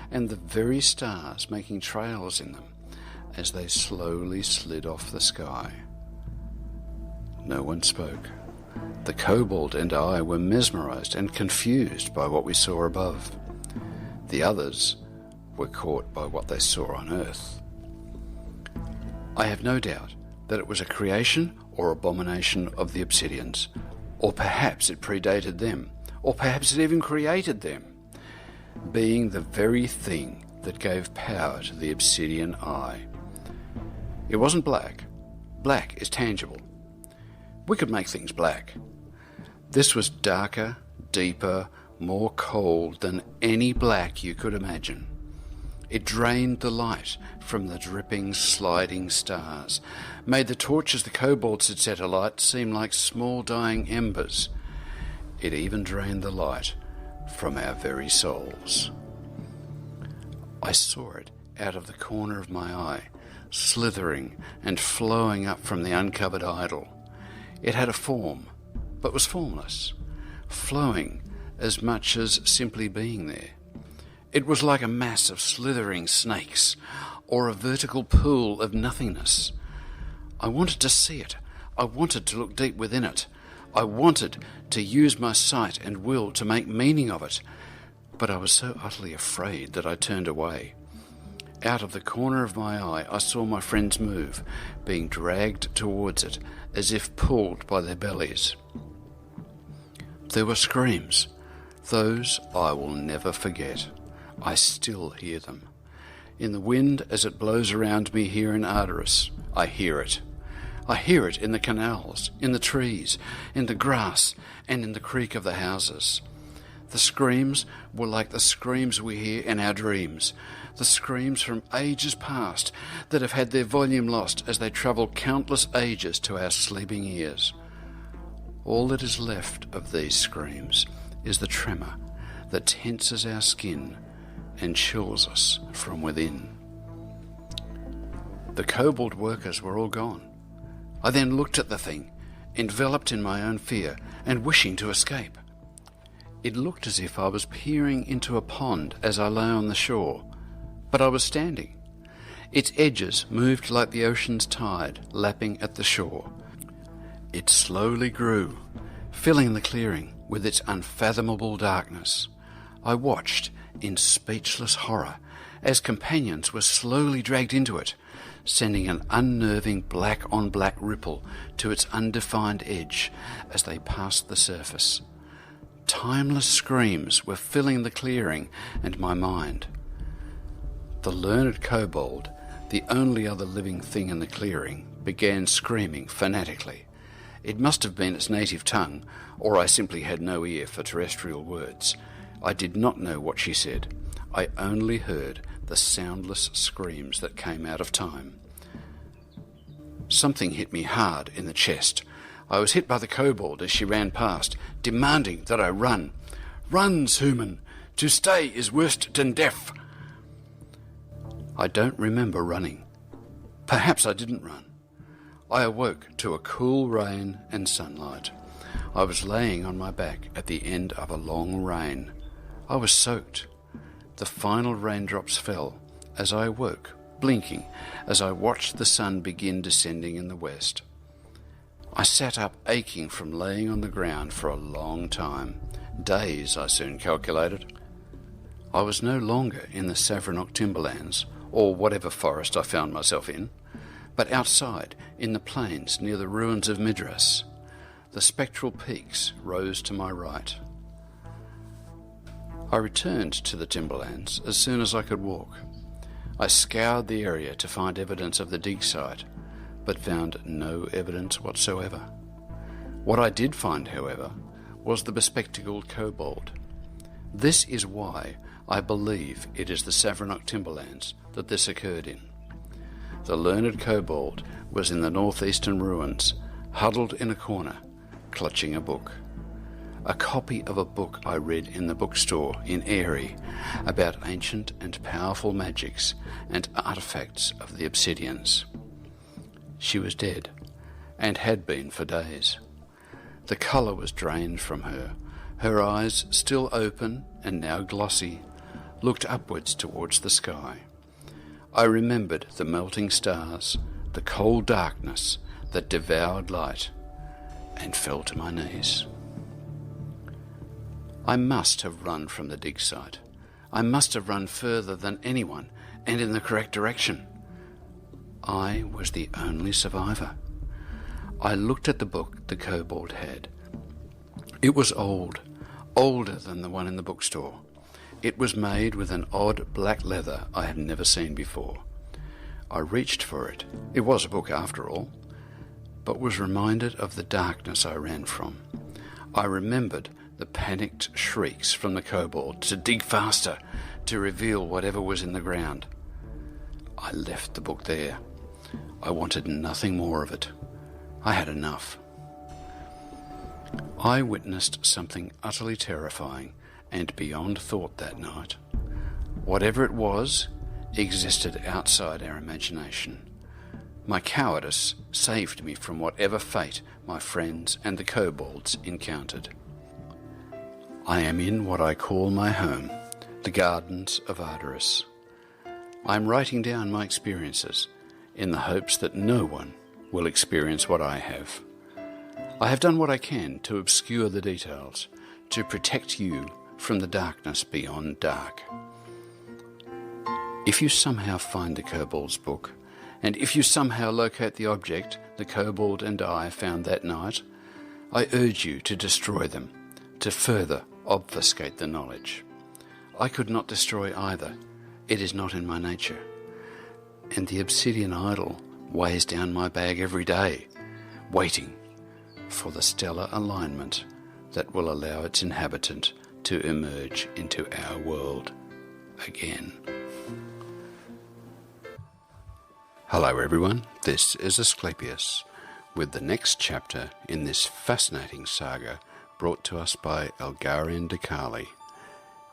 Speaker 1: and the very stars making trails in them as they slowly slid off the sky. No one spoke. The kobold and I were mesmerized and confused by what we saw above. The others were caught by what they saw on Earth. I have no doubt that it was a creation or abomination of the Obsidians, or perhaps it predated them, or perhaps it even created them, being the very thing that gave power to the Obsidian Eye. It wasn't black. Black is tangible. We could make things black. This was darker, deeper, more cold than any black you could imagine. It drained the light from the dripping, sliding stars, made the torches the kobolds had set alight seem like small dying embers. It even drained the light from our very souls. I saw it out of the corner of my eye, slithering and flowing up from the uncovered idol. It had a form, but was formless, flowing as much as simply being there. It was like a mass of slithering snakes, or a vertical pool of nothingness. I wanted to see it. I wanted to look deep within it. I wanted to use my sight and will to make meaning of it, but I was so utterly afraid that I turned away. Out of the corner of my eye, I saw my friends move, being dragged towards it as if pulled by their bellies. There were screams. Those I will never forget. I still hear them. In the wind as it blows around me here in Ardoris, I hear it. I hear it in the canals, in the trees, in the grass, and in the creak of the houses. The screams were like the screams we hear in our dreams, the screams from ages past that have had their volume lost as they travel countless ages to our sleeping ears. All that is left of these screams is the tremor that tenses our skin and chills us from within. The kobold workers were all gone. I then looked at the thing, enveloped in my own fear and wishing to escape. It looked as if I was peering into a pond as I lay on the shore, but I was standing. Its edges moved like the ocean's tide lapping at the shore. It slowly grew, filling the clearing with its unfathomable darkness. I watched in speechless horror as companions were slowly dragged into it, sending an unnerving black-on-black ripple to its undefined edge as they passed the surface. Timeless screams were filling the clearing and my mind. The learned kobold, the only other living thing in the clearing, began screaming fanatically. It must have been its native tongue, or I simply had no ear for terrestrial words. I did not know what she said. I only heard the soundless screams that came out of time. Something hit me hard in the chest. I was hit by the kobold as she ran past, demanding that I run. "Run, human! To stay is worse than death!" I don't remember running. Perhaps I didn't run. I awoke to a cool rain and sunlight. I was laying on my back at the end of a long rain. I was soaked. The final raindrops fell as I awoke, blinking as I watched the sun begin descending in the west. I sat up aching from laying on the ground for a long time. Days, I soon calculated. I was no longer in the Savronok timberlands, or whatever forest I found myself in, but outside, in the plains near the ruins of Midras. The spectral peaks rose to my right. I returned to the timberlands as soon as I could walk. I scoured the area to find evidence of the dig site, but found no evidence whatsoever. What I did find, however, was the bespectacled kobold. This is why I believe it is the Savronok timberlands that this occurred in. The learned kobold was in the northeastern ruins, huddled in a corner, clutching a book. A copy of a book I read in the bookstore in Airy about ancient and powerful magics and artifacts of the Obsidians. She was dead, and had been for days. The colour was drained from her. Her eyes, still open and now glossy, looked upwards towards the sky. I remembered the melting stars, the cold darkness that devoured light, and fell to my knees. I must have run from the dig site. I must have run further than anyone, and in the correct direction. I was the only survivor. I looked at the book the kobold had. It was old, older than the one in the bookstore. It was made with an odd black leather I had never seen before. I reached for it. It was a book after all, but was reminded of the darkness I ran from. I remembered the panicked shrieks from the kobold to dig faster, to reveal whatever was in the ground. I left the book there. I wanted nothing more of it. I had enough. I witnessed something utterly terrifying and beyond thought that night. Whatever it was existed outside our imagination. My cowardice saved me from whatever fate my friends and the kobolds encountered. I am in what I call my home, the gardens of Ardoris. I am writing down my experiences in the hopes that no one will experience what I have. I have done what I can to obscure the details, to protect you from the darkness beyond dark. If you somehow find the kobold's book, and if you somehow locate the object the kobold and I found that night, I urge you to destroy them, to further obfuscate the knowledge. I could not destroy either. It is not in my nature. And the obsidian idol weighs down my bag every day, waiting for the stellar alignment that will allow its inhabitant to emerge into our world again. Hello everyone, this is Asclepius, with the next chapter in this fascinating saga brought to us by Algarian Decali.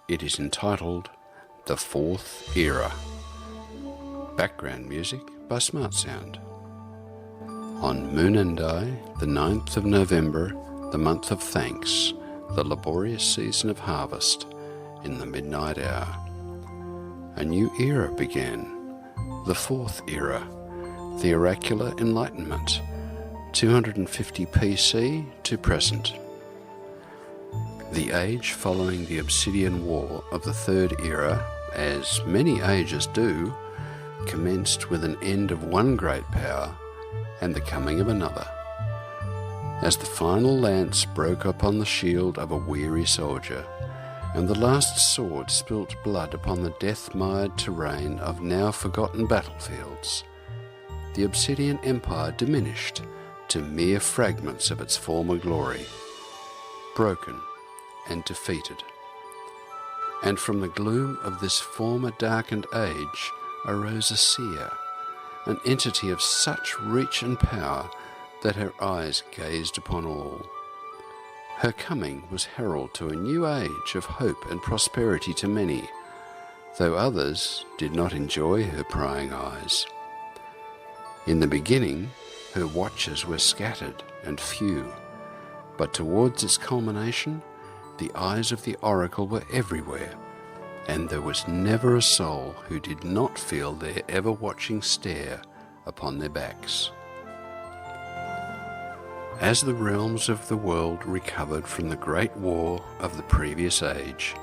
Speaker 1: It is entitled The Fourth Era. Background music by Smart Sound. On Moonendai, the 9th of November, the month of thanks, the laborious season of harvest, in the midnight hour, a new era began. The Fourth Era, the Oracular Enlightenment, 250 PC to present. The age following the Obsidian War of the Third Era, as many ages do, commenced with an end of one great power and the coming of another. As the final lance broke upon the shield of a weary soldier, and the last sword spilt blood upon the death-mired terrain of now-forgotten battlefields, the Obsidian Empire diminished to mere fragments of its former glory, broken and defeated. And from the gloom of this former darkened age arose a seer, an entity of such reach and power that her eyes gazed upon all. Her coming was herald to a new age of hope and prosperity to many, though others did not enjoy her prying eyes. In the beginning, her watchers were scattered and few, but towards its culmination, the eyes of the oracle were everywhere, and there was never a soul who did not feel their ever-watching stare upon their backs. As the realms of the world recovered from the great war of the previous age,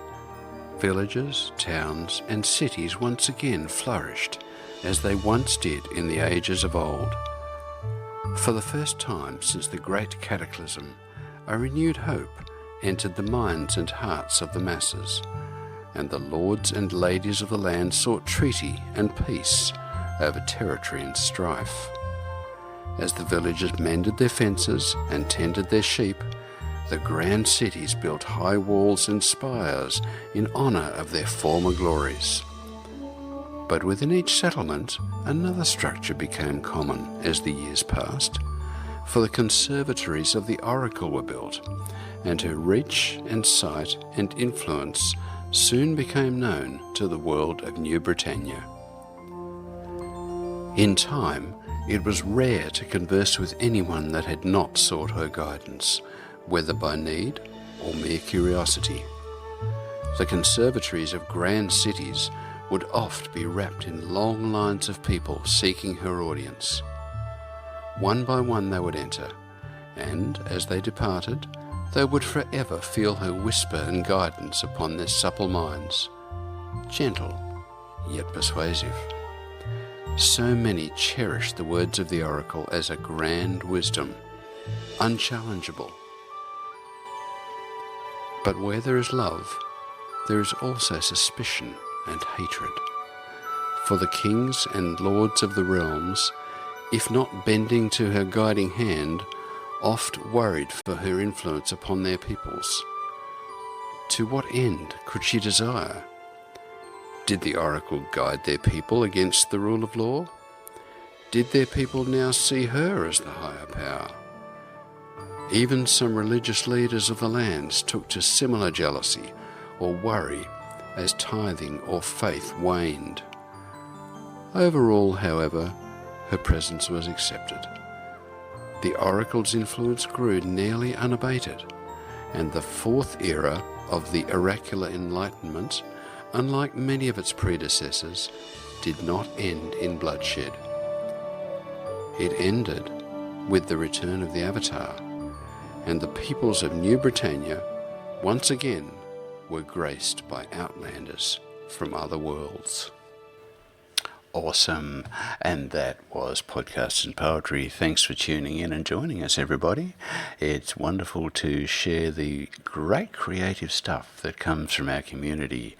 Speaker 1: villages, towns, and cities once again flourished as they once did in the ages of old. For the first time since the great cataclysm, a renewed hope entered the minds and hearts of the masses, and the lords and ladies of the land sought treaty and peace over territory and strife. As the villagers mended their fences and tended their sheep, the grand cities built high walls and spires in honour of their former glories. But within each settlement, another structure became common as the years passed, for the conservatories of the oracle were built, and her reach and sight and influence soon became known to the world of New Britannia. In time, it was rare to converse with anyone that had not sought her guidance, whether by need or mere curiosity. The conservatories of grand cities would oft be wrapped in long lines of people seeking her audience. One by one they would enter, and as they departed, they would forever feel her whisper and guidance upon their supple minds, gentle yet persuasive. So many cherished the words of the oracle as a grand wisdom, unchallengeable. But where there is love, there is also suspicion and hatred. For the kings and lords of the realms, if not bending to her guiding hand, oft worried for her influence upon their peoples. To what end could she desire? Did the oracle guide their people against the rule of law? Did their people now see her as the higher power? Even some religious leaders of the lands took to similar jealousy or worry as tithing or faith waned. Overall, however, her presence was accepted. The oracle's influence grew nearly unabated, and the fourth era of the oracular enlightenment, unlike many of its predecessors, did not end in bloodshed. It ended with the return of the Avatar, and the peoples of New Britannia once again were graced by outlanders from other worlds. Awesome. And that was Podcasts and Poetry. Thanks for tuning in and joining us, everybody. It's wonderful to share the great creative stuff that comes from our community.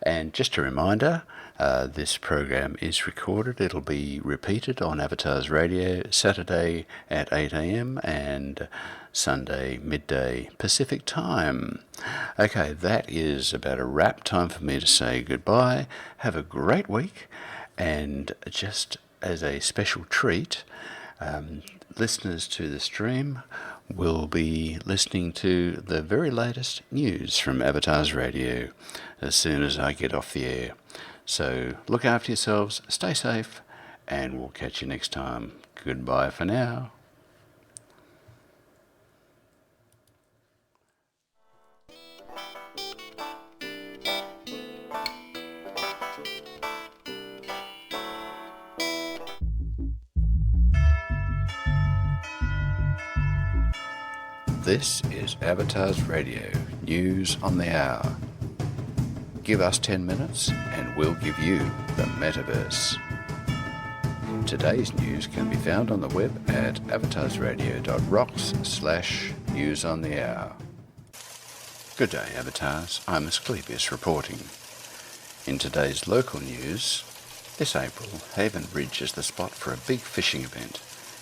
Speaker 1: And just a reminder, this program is recorded. It'll be repeated on Avatars Radio Saturday at 8 a.m. and Sunday midday Pacific time. Okay, that is about a wrap. Time for me to say goodbye. Have a great week. And just as a special treat, listeners to the stream will be listening to the very latest news from Avatars Radio as soon as I get off the air. So look after yourselves, stay safe, and we'll catch you next time. Goodbye for now. This is Avatars Radio, News on the Hour. Give us 10 minutes and we'll give you the metaverse. Today's news can be found on the web at avatarsradio.rocks/news on the hour. Good day, Avatars. I'm Asclepius reporting. In today's local news, this April, Haven Ridge is the spot for a big fishing event.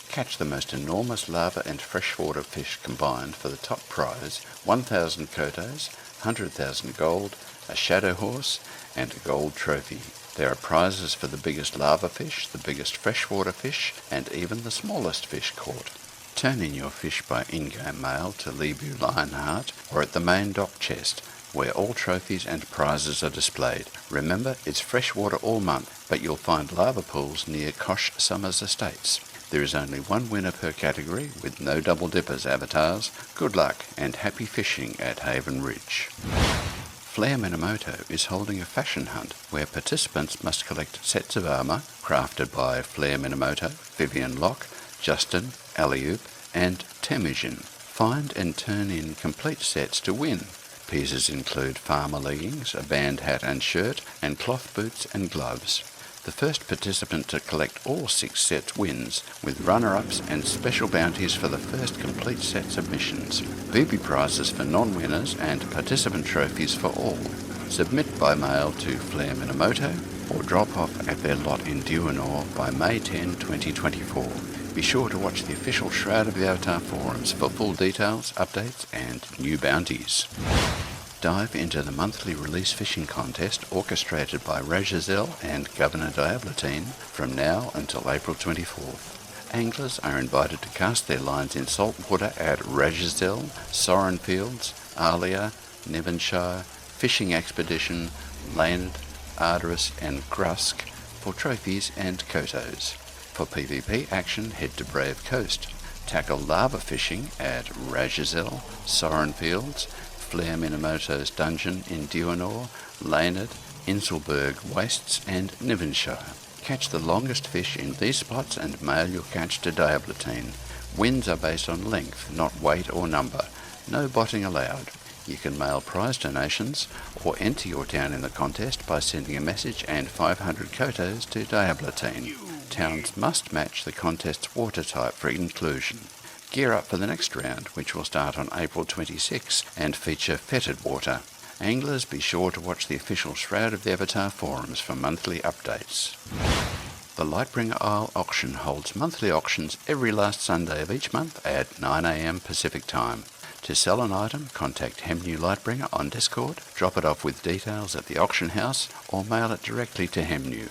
Speaker 1: Catch the most enormous lava and freshwater fish combined for the top prize, 1,000 kotos, 100,000 gold, a shadow horse, and a gold trophy. There are prizes for the biggest lava fish, the biggest freshwater fish, and even the smallest fish caught. Turn in your fish by in-game mail to Lebu Lionheart or at the main dock chest, where all trophies and prizes are displayed. Remember, it's freshwater all month, but you'll find lava pools near Kosh Summers Estates. There is only one winner per category, with no double dippers, Avatars. Good luck and happy fishing at Haven Ridge. Flair Minamoto is holding a fashion hunt where participants must collect sets of armour crafted by Flair Minamoto, Vivian Locke, Justin, Alioup and Temujin. Find and turn in complete sets to win. Pieces include farmer leggings, a band hat and shirt, and cloth boots and gloves. The first participant to collect all 6 sets wins, with runner-ups and special bounties for the first complete set submissions. Booby prizes for non-winners and participant trophies for all. Submit by mail to Flair Minamoto or drop off at their lot in Duanor by May 10, 2024. Be sure to watch the official Shroud of the Avatar forums for full details, updates and new bounties. Dive into the monthly release fishing contest orchestrated by Rajazel and Governor Diablatine from now until April 24th. Anglers are invited to cast their lines in salt water at Rajazel, Soren Fields, Alia, Nevonshire, Fishing Expedition, Leonard, Ardoris and Grusk for trophies and kotos. For PvP action, head to Brave Coast. Tackle lava fishing at Rajazel, Soren Fields, Flair Minamoto's dungeon in Duanor, Leonard, Inselberg Wastes and Nevonshire. Catch the longest fish in these spots and mail your catch to Diablatine. Wins are based on length, not weight or number. No botting allowed. You can mail prize donations or enter your town in the contest by sending a message and 500 kotos to Diablatine. Towns must match the contest's water type for inclusion. Gear up for the next round, which will start on April 26 and feature fetid water. Anglers, be sure to watch the official Shroud of the Avatar forums for monthly updates. The Lightbringer Isle auction holds monthly auctions every last Sunday of each month at 9 a.m. Pacific time. To sell an item, contact Hemnew Lightbringer on Discord, drop it off with details at the auction house, or mail it directly to Hemnew.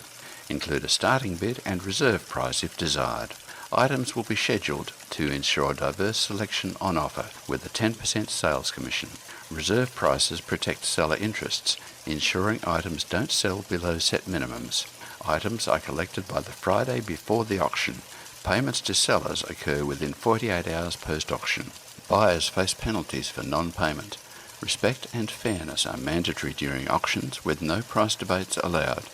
Speaker 1: Include a starting bid and reserve price if desired. Items will be scheduled to ensure a diverse selection on offer with a 10% sales commission. Reserve prices protect seller interests, ensuring items don't sell below set minimums. Items are collected by the Friday before the auction. Payments to sellers occur within 48 hours post-auction. Buyers face penalties for non-payment. Respect and fairness are mandatory during auctions with no price debates allowed.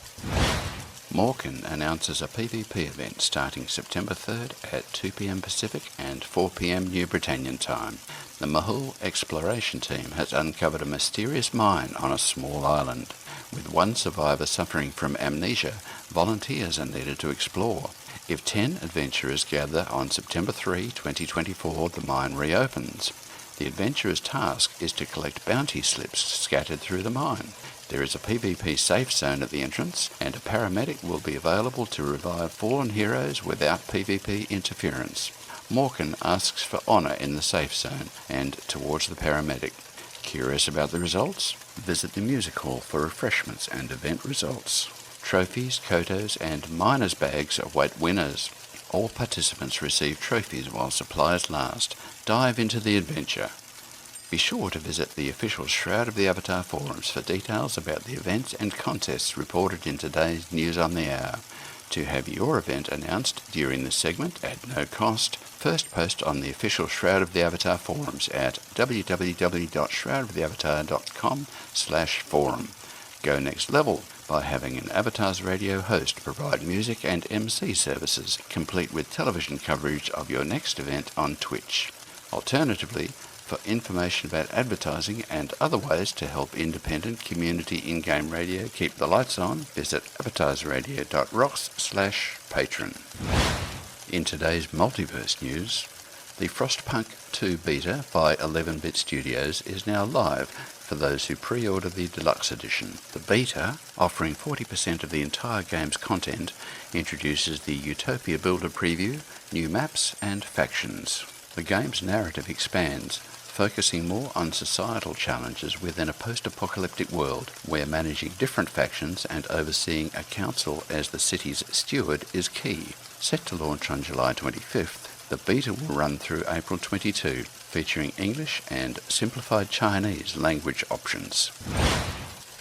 Speaker 1: Morgan announces a PvP event starting September 3rd at 2 p.m. Pacific and 4 p.m. New Britannian time. The Mahul exploration team has uncovered a mysterious mine on a small island. With one survivor suffering from amnesia, volunteers are needed to explore. If 10 adventurers gather on September 3, 2024, the mine reopens. The adventurer's task is to collect bounty slips scattered through the mine. There is a PvP safe zone at the entrance, and a paramedic will be available to revive fallen heroes without PvP interference. Morgan asks for honour in the safe zone and towards the paramedic. Curious about the results? Visit the music hall for refreshments and event results. Trophies, kotos and miners' bags await winners. All participants receive trophies while supplies last. Dive into the adventure. Be sure to visit the official Shroud of the Avatar forums for details about the events and contests reported in today's News on the Hour. To have your event announced during this segment at no cost, first post on the official Shroud of the Avatar forums at www.shroudoftheavatar.com/forum. Go next level by having an Avatars Radio host provide music and MC services, complete with television coverage of your next event on Twitch. Alternatively, for information about advertising and other ways to help independent community in-game radio keep the lights on, visit avatarsradio.rocks/patron. In today's multiverse news, the Frostpunk 2 beta by 11-Bit Studios is now live for those who pre-order the deluxe edition. The beta, offering 40% of the entire game's content, introduces the Utopia Builder preview, new maps and factions. The game's narrative expands, focusing more on societal challenges within a post-apocalyptic world where managing different factions and overseeing a council as the city's steward is key. Set to launch on July 25th, the beta will run through April 22, featuring English and simplified Chinese language options.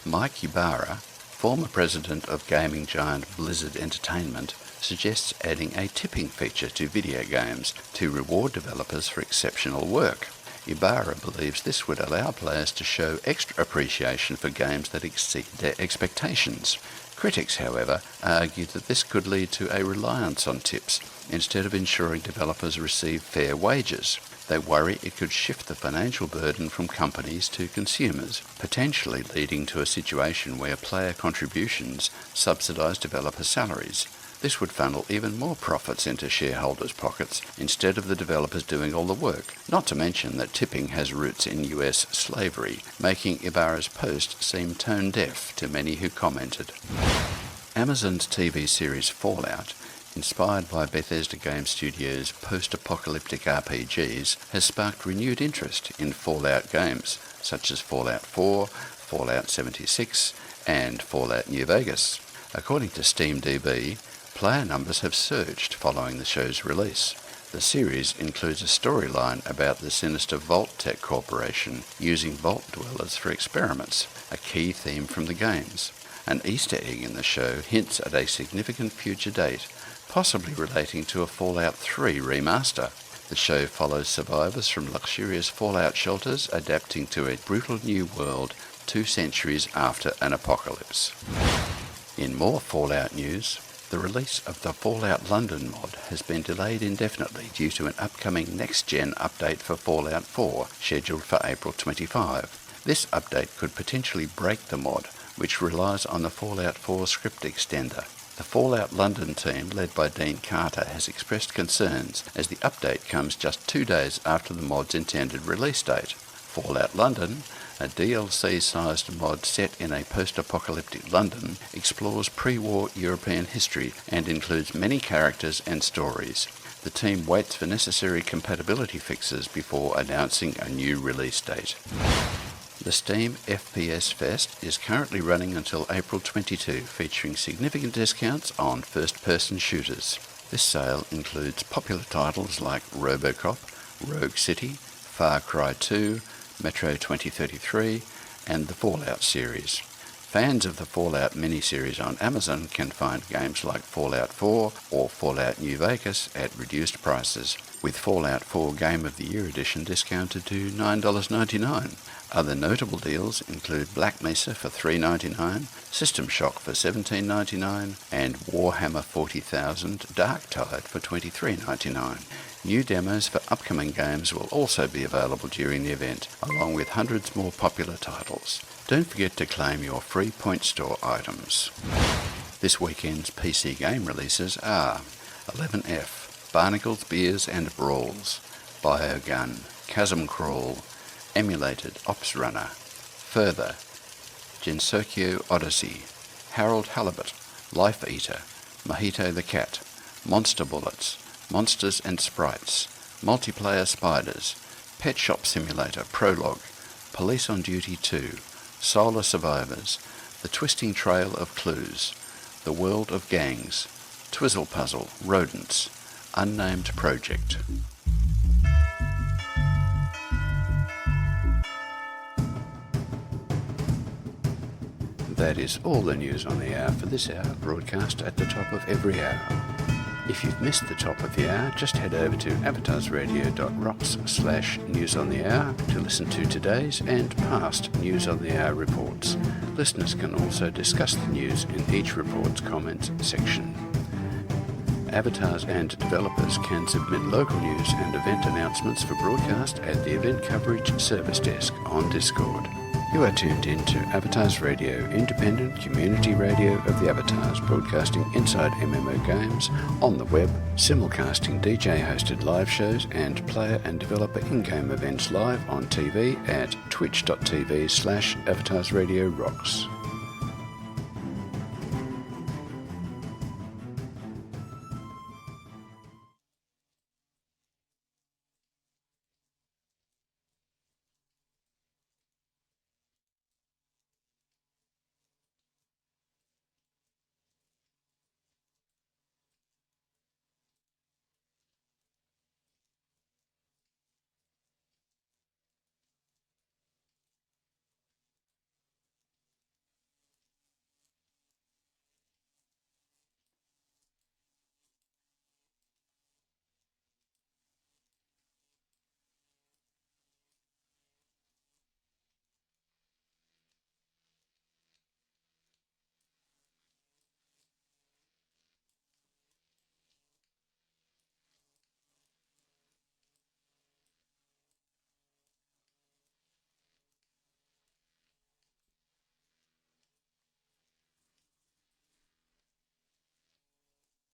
Speaker 1: Mike Ybarra, former president of gaming giant Blizzard Entertainment, suggests adding a tipping feature to video games to reward developers for exceptional work. Ybarra believes this would allow players to show extra appreciation for games that exceed their expectations. Critics, however, argue that this could lead to a reliance on tips instead of ensuring developers receive fair wages. They worry it could shift the financial burden from companies to consumers, potentially leading to a situation where player contributions subsidise developer salaries. This would funnel even more profits into shareholders' pockets instead of the developers doing all the work, not to mention that tipping has roots in US slavery, making Ibarra's post seem tone-deaf to many who commented. Amazon's TV series Fallout, inspired by Bethesda Game Studios' post-apocalyptic RPGs, has sparked renewed interest in Fallout games, such as Fallout 4, Fallout 76, and Fallout New Vegas. According to SteamDB, player numbers have surged following the show's release. The series includes a storyline about the sinister Vault Tech Corporation using vault dwellers for experiments, a key theme from the games. An Easter egg in the show hints at a significant future date, possibly relating to a Fallout 3 remaster. The show follows survivors from luxurious Fallout shelters adapting to a brutal new world 2 centuries after an apocalypse. In more Fallout news, the release of the Fallout London mod has been delayed indefinitely due to an upcoming next-gen update for Fallout 4, scheduled for April 25. This update could potentially break the mod, which relies on the Fallout 4 script extender. The Fallout London team, led by Dean Carter, has expressed concerns as the update comes just 2 days after the mod's intended release date. Fallout London, a DLC-sized mod set in a post-apocalyptic London, explores pre-war European history and includes many characters and stories. The team waits for necessary compatibility fixes before announcing a new release date. The Steam FPS Fest is currently running until April 22, featuring significant discounts on first-person shooters. This sale includes popular titles like RoboCop, Rogue City, Far Cry 2, Metro 2033, and the Fallout series. Fans of the Fallout miniseries on Amazon can find games like Fallout 4 or Fallout New Vegas at reduced prices, with Fallout 4 Game of the Year edition discounted to $9.99. Other notable deals include Black Mesa for $3.99, System Shock for $17.99, and Warhammer 40,000 Darktide for $23.99. New demos for upcoming games will also be available during the event, along with hundreds more popular titles. Don't forget to claim your free Point Store items. This weekend's PC game releases are 11F, Barnacles, Beers and Brawls, Biogun, Chasm Crawl, Emulated Ops Runner, Further, Gensokyo Odyssey, Harold Halibut, Life Eater, Mojito the Cat, Monster Bullets, Monsters and Sprites, Multiplayer Spiders, Pet Shop Simulator Prologue, Police on Duty 2, Solar Survivors, The Twisting Trail of Clues, The World of Gangs, Twizzle Puzzle, Rodents, Unnamed Project. That is all the news on the hour for this hour, broadcast at the top of every hour. If you've missed the top of the hour, just head over to avatarsradio.rocks/news on the hour to listen to today's and past News on the Hour reports. Listeners can also discuss the news in each report's comments section. Avatars and developers can submit local news and event announcements for broadcast at the Event Coverage Service Desk on Discord. You are tuned in to Avatars Radio, independent community radio of the Avatars, broadcasting inside MMO games, on the web, simulcasting DJ-hosted live shows and player and developer in-game events live on TV at twitch.tv/avatarsradiorocks.